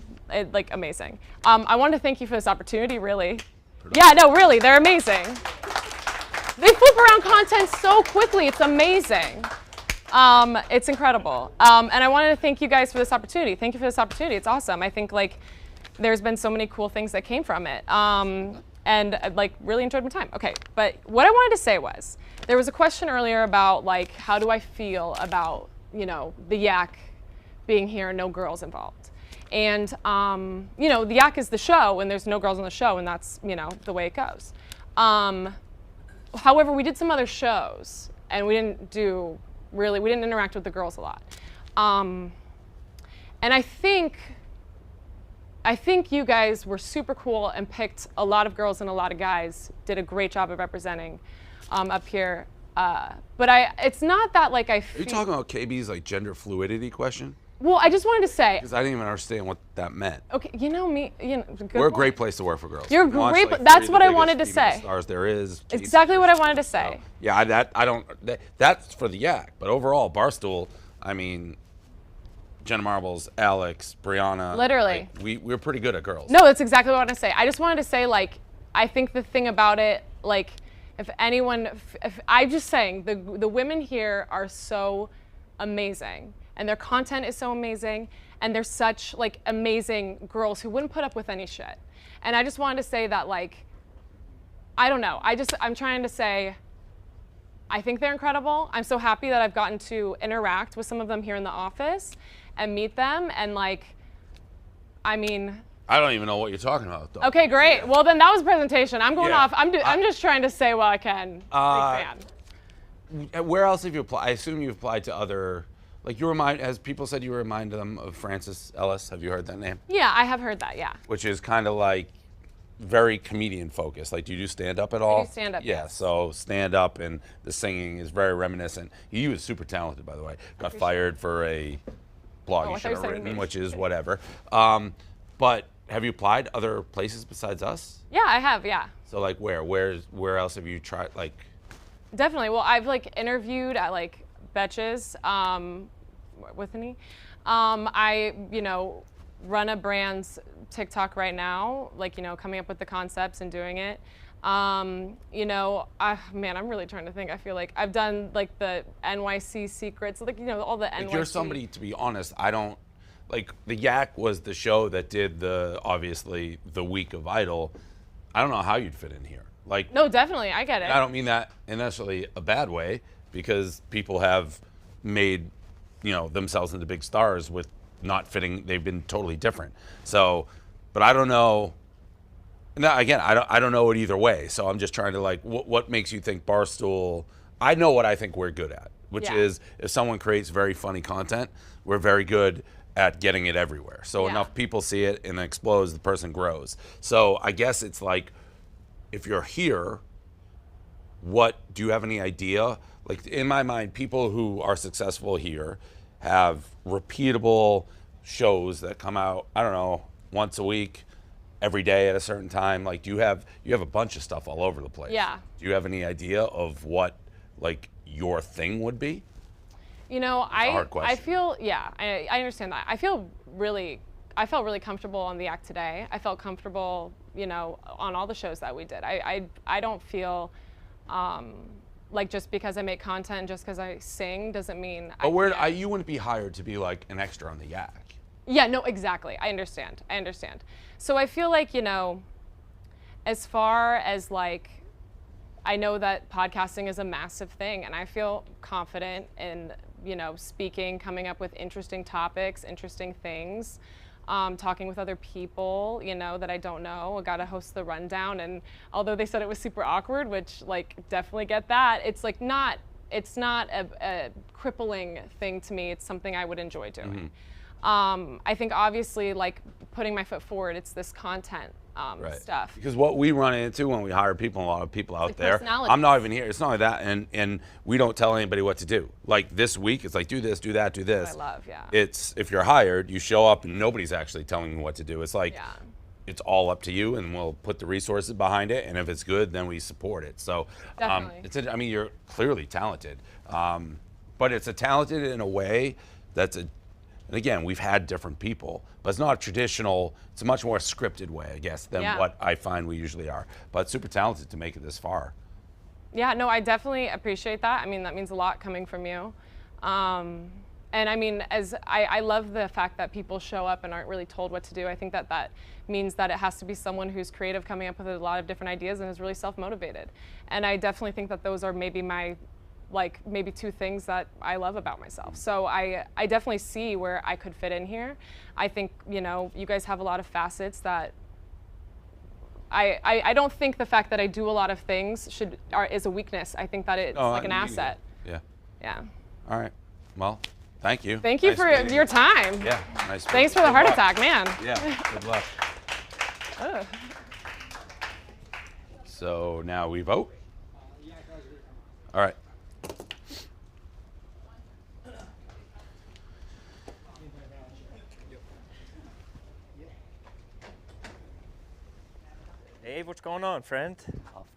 like amazing. I wanted to thank you for this opportunity, really. Yeah, no, really, they're amazing. They flip around content so quickly, it's amazing. It's incredible. And I wanted to thank you guys for this opportunity. Thank you for this opportunity, it's awesome. I think like there's been so many cool things that came from it. And like really enjoyed my time. Okay, but what I wanted to say was, there was a question earlier about like, how do I feel about, the YAK being here and no girls involved? And, the YAK is the show and there's no girls on the show and that's, the way it goes. However, we did some other shows and we didn't interact with the girls a lot. And I think you guys were super cool and picked a lot of girls and a lot of guys, did a great job of representing up here. But it's not that like I feel... Are you talking about KB's like gender fluidity question? Well, I just wanted to say... Because I didn't even understand what that meant. Okay, me, we're a great place to work for girls. You're great, that's what I wanted to say. Stars there is. Exactly what I wanted to say. So, yeah, that's for the YAK. But overall, Barstool, I mean... Jenna Marbles, Alex, Brianna. Literally. Like, we're pretty good at girls. No, that's exactly what I want to say. I just wanted to say, like, I think the thing about it, like, if I'm just saying, the women here are so amazing, and their content is so amazing, and they're such, like, amazing girls who wouldn't put up with any shit. And I just wanted to say that, like, I don't know. I'm trying to say, I think they're incredible. I'm so happy that I've gotten to interact with some of them here in the office and meet them, and like, I mean. I don't even know what you're talking about, though. Okay, great. Yeah. Well, then that was a presentation. I'm going off. I'm just trying to say what I can. Big fan. Where else have you applied? I assume you've applied to other, like as people said, you reminded them of Frances Ellis. Have you heard that name? Yeah, I have heard that, yeah. Which is kind of like very comedian focused. Like, do you do stand up at all? I do stand up. Yeah, yes. So stand up and the singing is very reminiscent. He was super talented, by the way. Got fired for a blog he should have written, which is whatever. But have you applied other places besides us? Yeah, I have, yeah. So like where else have you tried, like? Definitely, well, I've like interviewed at like Betches, with an E. I, run a brand's TikTok right now, like, coming up with the concepts and doing it. You know, man, I'm really trying to think. I feel like I've done like the NYC secrets, like, you know, all the NYC. If you're somebody, to be honest, I don't, like, the YAK was the show that did obviously the week of Idol. I don't know how you'd fit in here. Like, No, definitely, I get it. I don't mean that in necessarily a bad way, because people have made, you know, themselves into big stars with not fitting. They've been totally different. So, but I don't know. Now, again, I don't know it either way. So I'm just trying to, like, what makes you think Barstool? I know what I think we're good at, which is if someone creates very funny content, we're very good at getting it everywhere. So enough people see it and it explodes, the person grows. So I guess it's like, if you're here, what do you have any idea? Like, in my mind, people who are successful here have repeatable shows that come out, I don't know, once a week, every day at a certain time. Like, you have a bunch of stuff all over the place. Yeah. Do you have any idea of what, like, your thing would be? You know, a hard question. I feel, I understand that. I felt really comfortable on the act today. I felt comfortable, you know, on all the shows that we did. I don't feel like just because I make content, just because I sing, doesn't mean. But you wouldn't be hired to be like an extra on the YAK. Yeah, no, exactly. I understand. So I feel like, you know, as far as like, I know that podcasting is a massive thing, and I feel confident in, you know, speaking, coming up with interesting topics, interesting things, talking with other people, you know, that I don't know. I got to host the rundown, and although they said it was super awkward, which, like, definitely get that, it's like it's not a crippling thing to me. It's something I would enjoy doing. I think obviously, like, putting my foot forward, it's this content stuff. Because what we run into when we hire people, a lot of people out Like there, personalities. I'm not even here. It's not like that, and we don't tell anybody what to do. Like, this week, it's like, do this, do that, do this. I love, yeah. It's, if you're hired, you show up and nobody's actually telling you what to do. It's like, it's all up to you, and we'll put the resources behind it, and if it's good, then we support it. So, Definitely. I mean, you're clearly talented, but it's a talented in a way that's and again, we've had different people, but it's not a traditional, it's a much more scripted way, I guess, than what I find we usually are. But super talented to make it this far. Yeah, no, I definitely appreciate that. I mean, that means a lot coming from you. And I mean, I love the fact that people show up and aren't really told what to do. I think that means that it has to be someone who's creative, coming up with a lot of different ideas, and is really self-motivated. And I definitely think that those are maybe maybe two things that I love about myself. So I definitely see where I could fit in here. I think, you know, you guys have a lot of facets that I don't think the fact that I do a lot of things is a weakness. I think that it's like an asset. Yeah. Yeah. All right. Well, thank you. Thank you for your time. Yeah. Nice. Thanks for the heart attack, man. Yeah. Good luck. Ugh. So now we vote. All right. Dave, what's going on, friend?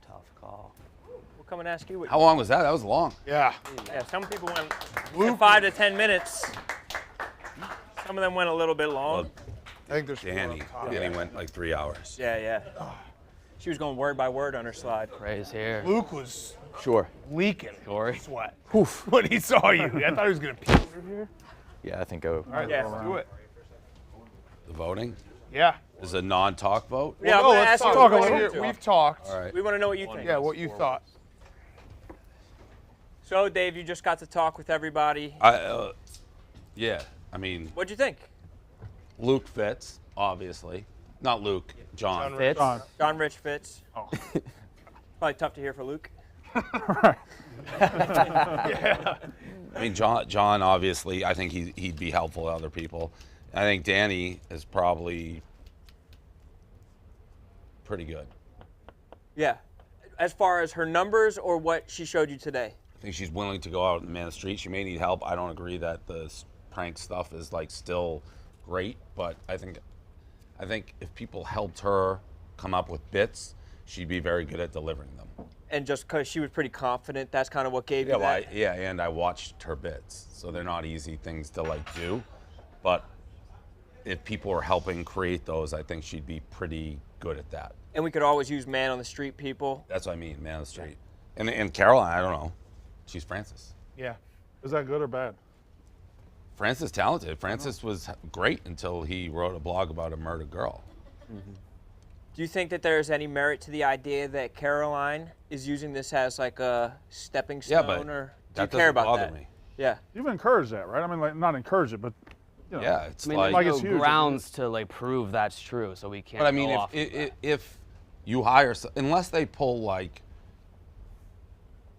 Tough call. We'll come and ask you what. How long was that? That was long. Yeah. Yeah, some people went 5 to 10 minutes. Some of them went a little bit long. Well, I think there's Danny went like 3 hours. Yeah. She was going word by word on her slide. Ray's here. Luke was leaking sweat when he saw you. I thought he was going to pee over here. Yeah, I think go. All right, let's do it. The voting? Yeah. Is a non-talk vote? Yeah, Well, I'm let's gonna talk ask about you it. We've talked. All right. We want to know what you think. Yeah, what you thought. So, Dave, you just got to talk with everybody. Yeah, I mean. What'd you think? Luke fits, obviously. Not Luke, John. Fitz. John Rich Fitz. Oh. Probably tough to hear for Luke. Yeah. I mean, John obviously, I think he'd be helpful to other people. I think Danny is probably pretty good. Yeah. As far as her numbers or what she showed you today? I think she's willing to go out and man the street. She may need help. I don't agree that the prank stuff is like still great, but I think if people helped her come up with bits, she'd be very good at delivering them. And just because she was pretty confident, that's kind of what gave you that? And I watched her bits, so they're not easy things to like do, but if people are helping create those, I think she'd be pretty good at that. And we could always use man on the street people. That's what I mean, man on the street. And Caroline, I don't know. She's Francis. Yeah. Is that good or bad? Francis is talented. Francis was great until he wrote a blog about a murdered girl. Do you think that there's any merit to the idea that Caroline is using this as like a stepping stone, but or do you that care doesn't about bother that? me. Yeah. You've encouraged that, right? I mean, like, not encourage it, but you know. Yeah, it's I mean, like, there's it's no huge. grounds to like prove that's true, so we can't. but I mean, go off of if you hire, unless they pull like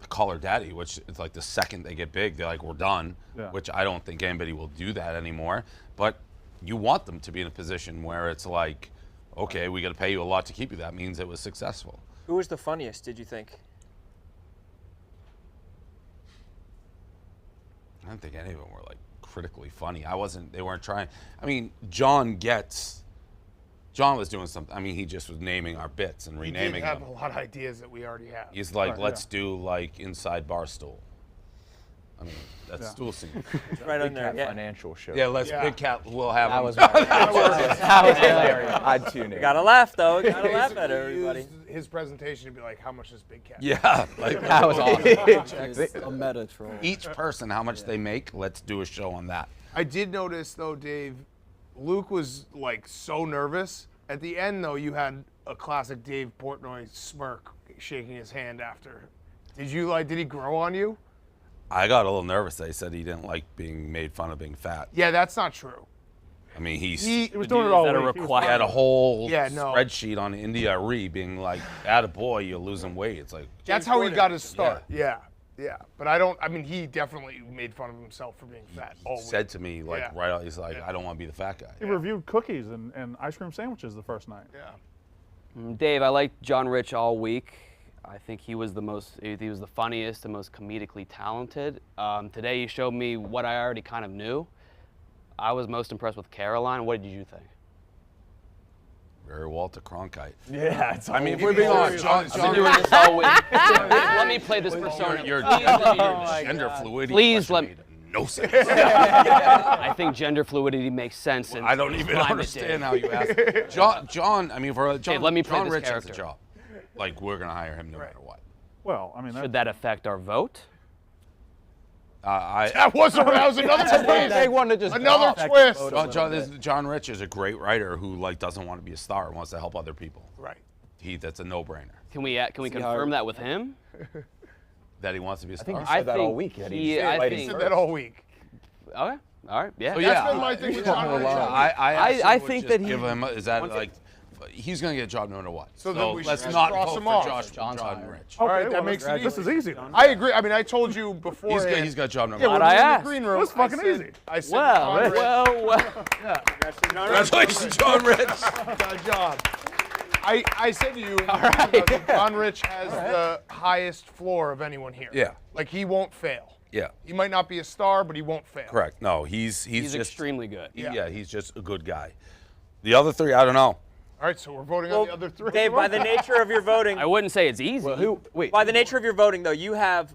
the Call Her Daddy, which is like the second they get big, they're like, we're done, Yeah. which I don't think anybody will do that anymore. But you want them to be in a position where it's like, okay, we got to pay you a lot to keep you. That means it was successful. Who was the funniest, did you think? I don't think any of them were like critically funny. They weren't trying. I mean, John was doing something. I mean, he just was naming our bits and He renaming did have them. a lot of ideas that we already have. He's like, Right, let's do like Inside Barstool. I mean, that's Yeah. stool scene. Right on Big there. Cat Yeah. Financial show. Yeah, Big Cat. We'll have That him. was that was hilarious. I'd tune You in. gotta laugh though. You gotta laugh at Basically everybody. used his presentation to be like, how much is Big Cat? Yeah, like, That was awesome. It's a meta troll. each person, how much they make. Let's do a show on that. I did notice though, Dave, Luke was like so nervous. At the end though, you had a classic Dave Portnoy smirk shaking his hand after. Did he grow on you? I got a little nervous. They said he didn't like being made fun of being fat. Yeah, that's not true. I mean, he was doing it all Is that a week. He was requirement? had a whole Yeah, no. spreadsheet on India Re being like, "Attaboy, you're losing weight." It's like That's how he got his start. Yeah. But I mean, he definitely made fun of himself for being fat. Always. said to me like Yeah. right out. He's like, "I don't want to be the fat guy." He reviewed cookies and ice cream sandwiches the first night. Yeah. Dave, I liked John Rich all week. I think he was the funniest, the most comedically talented. Today he showed me what I already kind of knew. I was most impressed with Caroline. What did you think? Very Walter Cronkite. Yeah, it's I mean, if we're being honest, I've been doing this all week. Let me play this persona. Your Please let me- gender fluidity. Please question let me. made no sense. I think gender fluidity makes sense. I don't even understand how you ask. John, I mean, for John, Hey, let me play John this Rich has a character. job. Like, we're gonna hire him no matter what. Well, I mean, Should that affect our vote? That was another twist. They want to just Another affect twist. the vote a little bit. John Rich is a great writer who like doesn't want to be a star and wants to help other people. Right. That's a no-brainer. Can we confirm that with him? That he wants to be a I star. think you said that all week. That he's I fighting think Said that all week. Okay. All right. Yeah. So, That's yeah, been my thing with John Rich. I think that he- give him. Is that like he's gonna get a job no matter what? So then we let's should not cross vote him for off. John hired. Rich. All right, well, that makes it this is easy. I agree. I mean, I told you before. He's got a job no Yeah, matter when what. we were in asked. the green room. It was fucking easy. I said John Rich. Congratulations, John Rich. Got a job. I said to you, John Rich has the highest floor of anyone here. Yeah. Like he won't fail. Yeah. He might not be a star, but he won't fail. Correct. No, he's just extremely good. Yeah, he's just a good guy. The other three, I don't know. All right, so we're voting on the other three. Dave, by the nature of your voting, I wouldn't say it's easy. by the nature of your voting, though, you have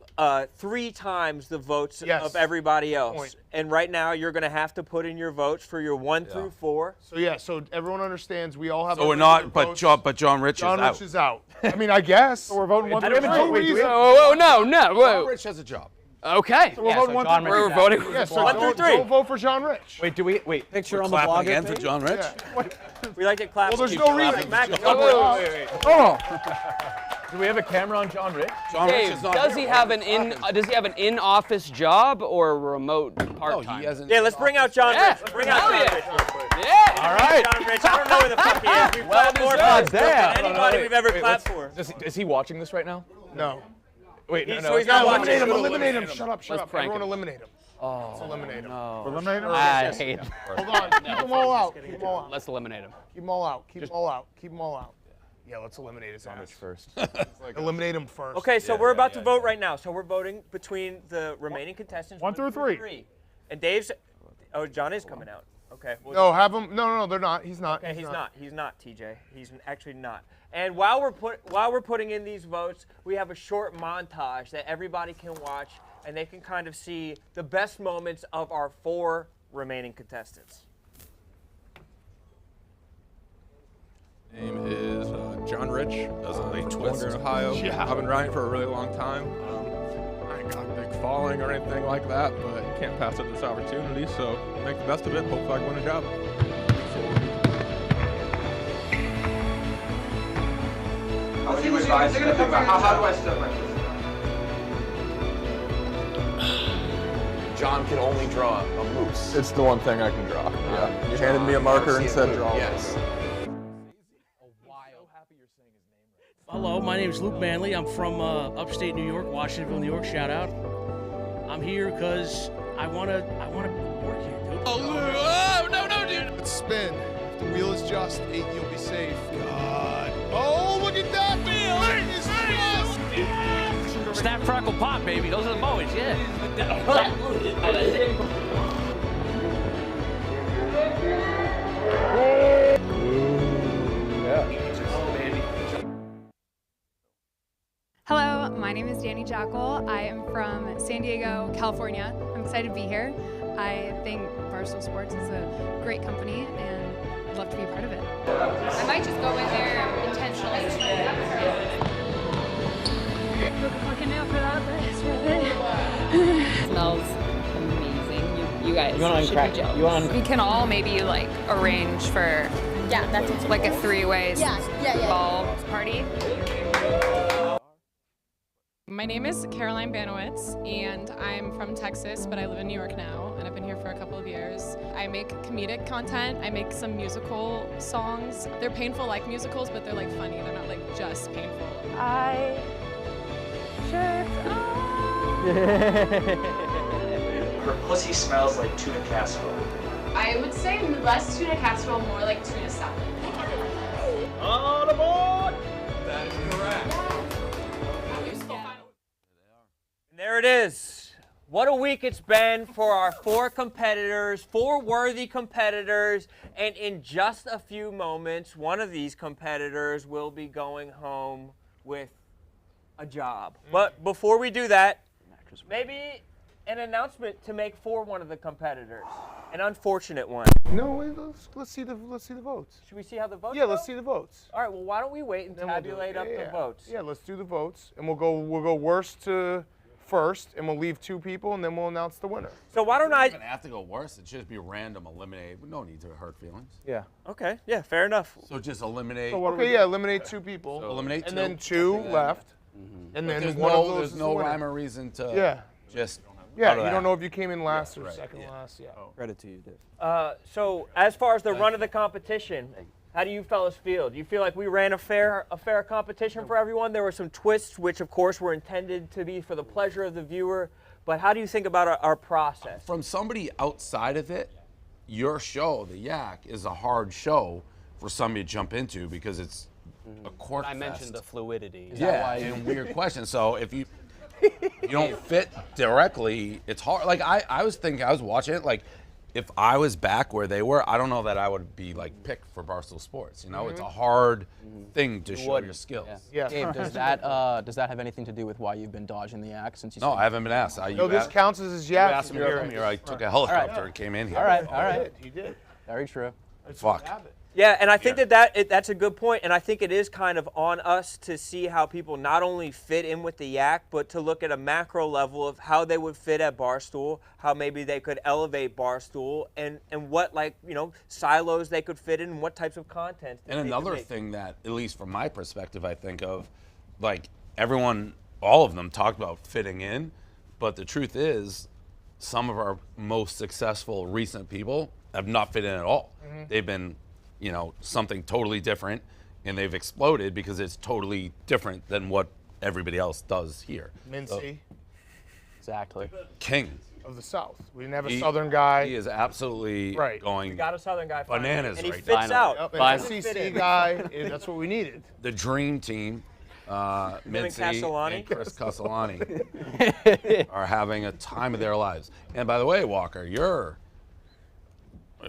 3 times the votes of everybody else. Point. And right now, you're going to have to put in your votes for your 1 through 4. So everyone understands we all have. So our we're not, votes. but John Rich John is out. Rich is out. I mean, I guess. So we're voting 1 I through don't 3. know. Wait, do we have- Oh, no. John Whoa. Rich has a job. Okay. So we're voting 1 John through Rich 3. is We're voting. Yeah, so 1 through 3. don't vote for John Rich. Wait, do we wait? Picture on the Clapping blog again for page. John Rich. We like to clap. Well, there's keep no clapping. reason. Mac, Wait. Oh, Do we have a camera on John Rich? John Rich Dave, is not does he here. have an in-office job or a remote No, part-time? he hasn't. Yeah, let's bring out John Yeah. Rich. Bring out Hell John yeah. Rich real quick. Yeah. All right. John Rich. I don't know where the fuck he is. We've Well clapped more deserved. for him Damn. than anybody we've ever clapped for. Is he watching this right now? No. Wait, no, He's- no. so he's not watching. Eliminate him. Eliminate him. Shut up. Let's prank Everyone him. eliminate him. Let's eliminate him. eliminate him? I hate him. Hold on. Keep them all out. Keep them all out. Let's eliminate him. Keep them all out. Keep them all out. Keep them all out. Yeah, let's eliminate his ass. first. Eliminate him first. Okay, so we're about to vote right now. So we're voting between the remaining contestants. 1 through 3. And Dave's. Oh, John is coming out. Okay. Well, No, have him. No, they're not. He's not. Okay, he's not. He's not, TJ. He's actually not. And while we're putting in these votes, we have a short montage that everybody can watch, and they can kind of see the best moments of our 4 remaining contestants. name is John Rich. Columbia, Ohio. Yeah. I've been riding for a really long time. I ain't got a big following or anything like that, but can't pass up this opportunity, so make the best of it. Hopefully I can win a job. How do you advise? How do I step my John can only draw a moose. It's the one thing I can draw. Yeah. You handed me a marker and said draw. Yes. Hello, my name is Luke Manley. I'm from upstate New York, Washingtonville, New York. Shout out. I'm here because I wanna work here, dude. Oh, no, dude. Let's spin. If the wheel is just 8, you'll be safe. God. Oh, look at that. Snap, crackle, pop, baby. Those are the boys, yeah. Hello, my name is Danny Jackal. I am from San Diego, California. I'm excited to be here. I think Barstool Sports is a great company, and I'd love to be a part of it. I might just go in there intentionally. Fucking nail for that, but it's worth it. Smells amazing. You guys You wanna should uncrack- be jealous. you wanna- We can all maybe like arrange for that's like a 3-way yeah. ball party. My name is Caroline Banowitz, and I'm from Texas, but I live in New York now, and I've been here for a couple of years. I make comedic content. I make some musical songs. They're painful like musicals, but they're like funny. They're not like just painful. I Her pussy smells like tuna casserole. I would say less tuna casserole, more like tuna salad. On the board! That is correct. And there it is. What a week it's been for our 4 competitors, 4 worthy competitors, and in just a few moments, one of these competitors will be going home with a job. But before we do that, maybe an announcement to make for one of the competitors. An unfortunate one. No, wait, let's see the votes. Should we see how the votes Yeah, go? let's see the votes. All right, well, why don't we wait and Then we'll do it. tabulate up the votes? Yeah, let's do the votes, and we'll go worst to first, and we'll leave 2 people, and then we'll announce the winner. So why don't It I... doesn't even have to go worse. It should just be random, eliminate. No need to hurt feelings. Yeah. Okay, yeah, fair enough. So just eliminate. Okay, yeah, eliminate 2 people. So eliminate and 2. then 2 left. And then there's one of those there's is no the winner. rhyme or reason to Yeah, just you don't know if you came in last or second last. Yeah. Credit to you, Dave. So as far as the run of the competition, how do you fellas feel? Do you feel like we ran a fair competition for everyone? There were some twists, which of course were intended to be for the pleasure of the viewer. But how do you think about our process? From somebody outside of it, your show, the YAK, is a hard show for somebody to jump into because it's a court I fest. mentioned the fluidity. Yeah, and weird question. So if you don't fit directly, it's hard. Like I was watching it, like if I was back where they were, I don't know that I would be like picked for Barstool Sports. You know, it's a hard thing to show your skills. Yeah. Dave, does that have anything to do with why you've been dodging the YAK since you? No, I haven't been asked. No, this counts as his YAK. You asked me to come here. I took a helicopter and came in here. All right. He did. Very true. Fuck. Yeah, and I think that's a good point, and I think it is kind of on us to see how people not only fit in with the YAK, but to look at a macro level of how they would fit at Barstool, how maybe they could elevate Barstool, and what, like, you know, silos they could fit in, and what types of content. And another thing that, at least from my perspective, I think of, like, everyone, all of them talked about fitting in, but the truth is, some of our most successful recent people have not fit in at all. They've been, you know, something totally different, and they've exploded because it's totally different than what everybody else does here. Mincy. Exactly. King. Of the South. We didn't have a Southern guy. He is absolutely going We got a Southern guy finally, bananas and he right fits now. out. An SEC guy, that's what we needed. The dream team, Mincy Castellani? and Chris Castellani, are having a time of their lives. And by the way, Walker, you're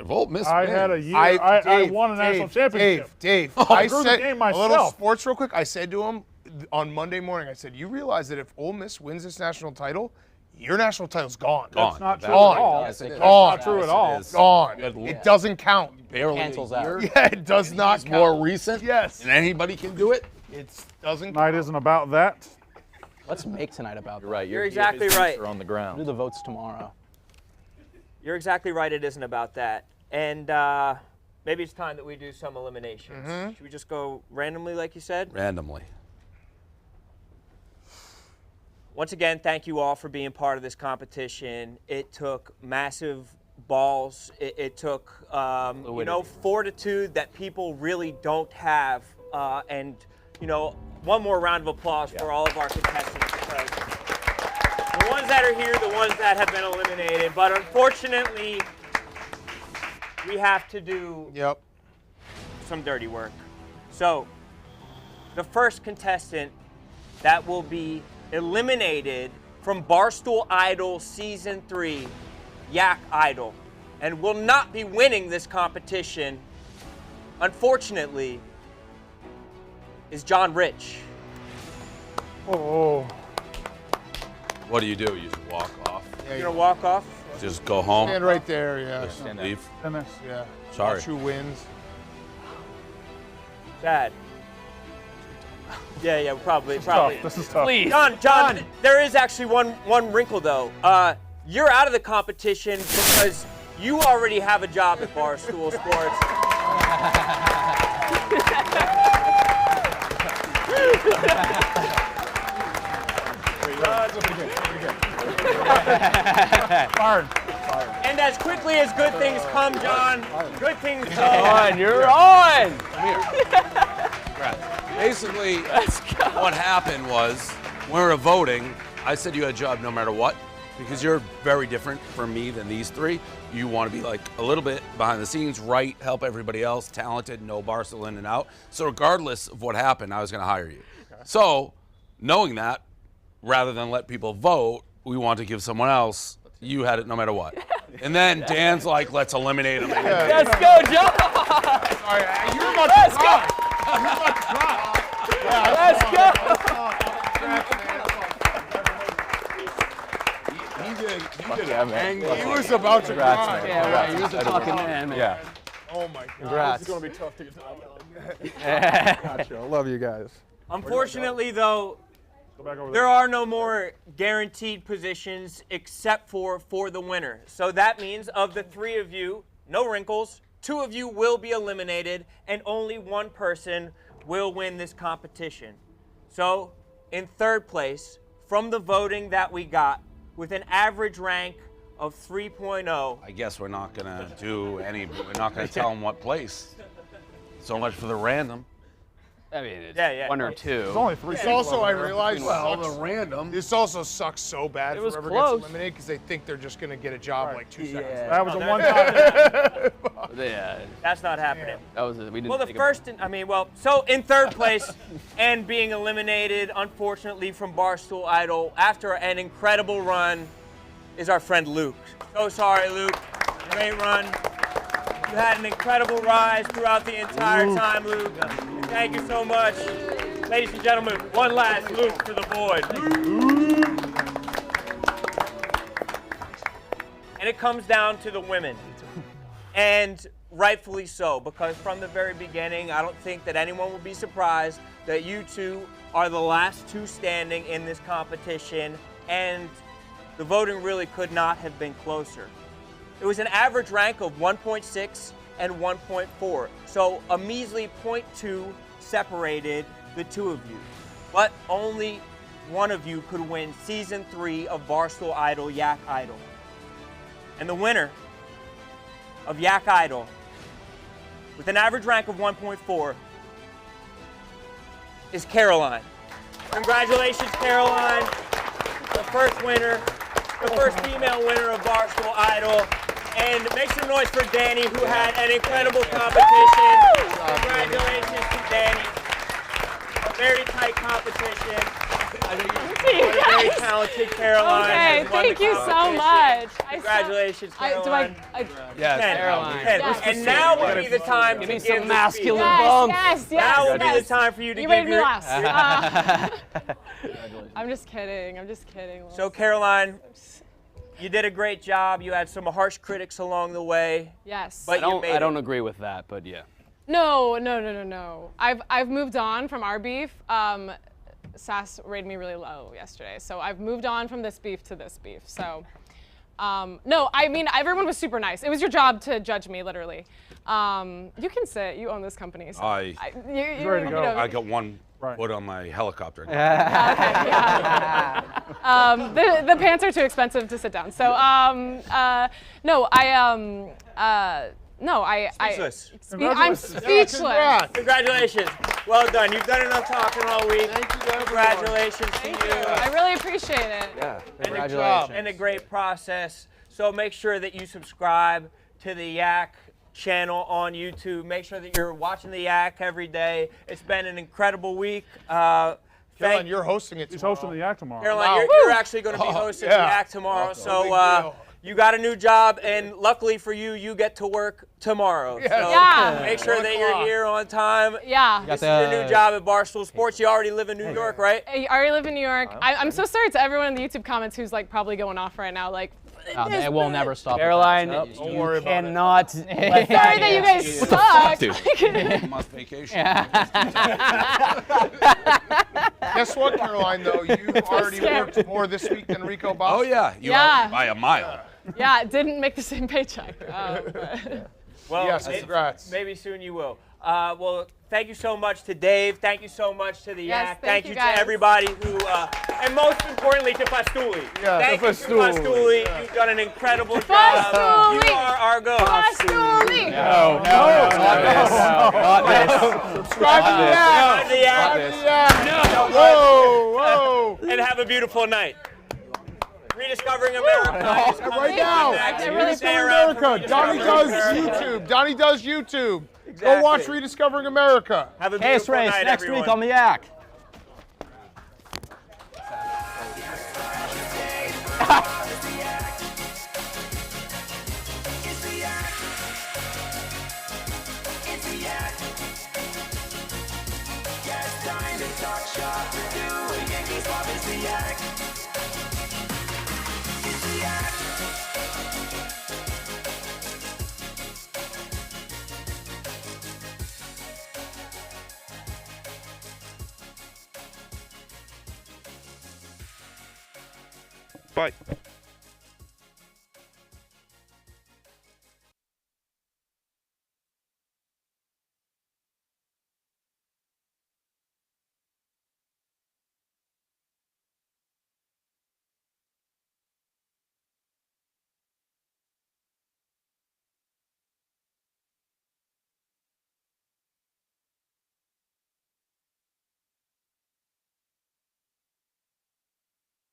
Volt Miss. I had a year. I won a national championship. Dave, I I grew the said game a little myself. sports real quick. I said to him on Monday morning, I said, you realize that if Ole Miss wins this national title, your national title's gone. That's not true Gone. at all. Yes, it is. That's not true at all. It is. Gone. Good It doesn't count. barely Cancels a out. year. Yeah, it does not He's more count. recent. Yes. And anybody can do it. It doesn't Night isn't about that. Let's make tonight about that. Right. You're exactly right. On the ground. Do the votes tomorrow. You're exactly right. It isn't about that. And maybe it's time that we do some eliminations. Should we just go randomly, like you said? Randomly. Once again, thank you all for being part of this competition. It took massive balls. It took, fortitude that people really don't have. And, one more round of applause for all of our contestants, because the ones that are here, the ones that have been eliminated. But unfortunately, we have to do some dirty work. So, the first contestant that will be eliminated from Barstool Idol Season 3, YAK Idol, and will not be winning this competition, unfortunately, is John Rich. Oh. What do? You just walk off? You're gonna walk off? Just go home? Stand right there, yeah. Just leave? Yeah. Sorry. Watch who wins. Sad. Yeah, probably. This is tough. Please. John, there is actually one wrinkle though. You're out of the competition because you already have a job at Barstool Sports. And as quickly as good things come, John, good things go. On, you're on. Basically, what happened was, when we were voting, I said you had a job no matter what, because you're very different from me than these three. You want to be like a little bit behind the scenes, right, help everybody else, talented, no Barstool in and out. So regardless of what happened, I was going to hire you. Okay. So, knowing that, rather than let people vote, we want to give someone else, you had it no matter what. And then Dan's like, let's eliminate him. Let's go, John! Sorry, you're about to cry. You're about to cry. Let's go! He was about to cry. Yeah, right. He was a fucking man. Yeah. Oh my God. Congrats. This is going to be tough to get to that. Gotcha. I love you guys. Unfortunately, though, there are no more guaranteed positions except for the winner. So that means of the three of you, no wrinkles, 2 of you will be eliminated, and only 1 person will win this competition. So, in third place, from the voting that we got, with an average rank of 3.0. I guess we're not going to do any, we're not going to tell them what place. So much for the random. I mean, it's 1 or 2. There's only 3 This also, I realize, the random. This also sucks so bad It was whoever close. gets eliminated because they think they're just going to get a job like 2 seconds. Yeah. That was a one-time. Yeah. That's not happening. That was it. We didn't Well, the think first, so in third place and being eliminated, unfortunately, from Barstool Idol after an incredible run is our friend Luke. So sorry, Luke. Great run. You had an incredible rise throughout the entire time, Luke. Thank you so much. Ladies and gentlemen, one last Luke for the boys. And it comes down to the women. And rightfully so, because from the very beginning, I don't think that anyone will be surprised that you two are the last 2 standing in this competition, and the voting really could not have been closer. It was an average rank of 1.6 and 1.4, so a measly 0.2 separated the 2 of you. But only one of you could win Season 3 of Barstool Idol, YAK Idol. And the winner of YAK Idol, with an average rank of 1.4, is Caroline. Congratulations, Caroline, the first winner, the first female winner of Barstool Idol. And make some noise for Danny, who had an incredible competition. Congratulations to Danny. A very tight competition. A very talented Caroline. Okay, thank you so much. Congratulations, Caroline. Yes, Caroline. And now would be the time to Give me give some the masculine speech. bump. Yes. Now would be the time for you to You give made me your... laugh. I'm just kidding. So, Caroline, You did a great job. You had some harsh critics along the way. Yes. But you made I don't it. agree with that, but yeah. No. I've moved on from our beef. Sass rated me really low yesterday, so I've moved on from this beef to this beef. So, no, I mean everyone was super nice. It was your job to judge me, literally. You can sit. You own this company. So I got one foot on my helicopter. The pants are too expensive to sit down. So, Speechless. I'm speechless. Congratulations. Well done. You've done enough talking all week. Thank you, congratulations to you. I really appreciate it. Yeah, congratulations. And a great process. So make sure that you subscribe to the YAK channel on YouTube. Make sure that you're watching the YAK every day. It's been an incredible week. Caroline, you're hosting it tomorrow. He's hosting the YAK tomorrow. Caroline, you're actually going to be hosting the YAK tomorrow. So you got a new job, and luckily for you, you get to work tomorrow. Yes. So Yeah. make sure that you're here on time. Yeah. This is your new job at Barstool Sports. You already live in New York, right? I already live in New York. I'm so sorry to everyone in the YouTube comments who's like probably going off right now. Like, It will never stop. Caroline, Don't worry about cannot. sorry that you guys suck. I'm on vacation. Guess what, Caroline, though? You've already worked more this week than Rico Bob. Oh, yeah. You Yeah. are by a mile. Yeah, it didn't make the same paycheck. Well, Yes, congrats. maybe soon you will. Well, thank you so much to Dave. Thank you so much to the Yes, YAK. thank you to guys. everybody who, and most importantly to Pastooli. Yeah, thank to you to Pastooli. Yeah. You've done an incredible job. Pastooli! You are our ghost. Pastooli! No, not this. Subscribe to the Not the YAK. YAK. Whoa. And have a beautiful night. Rediscovering America. is coming Right now. next. I You really stay around for America. Donnie Rediscovering does America. YouTube. Donnie does YouTube. Go Exactly. watch Rediscovering America. Have a Case beautiful race night, next everyone. week on the YAK. Bye.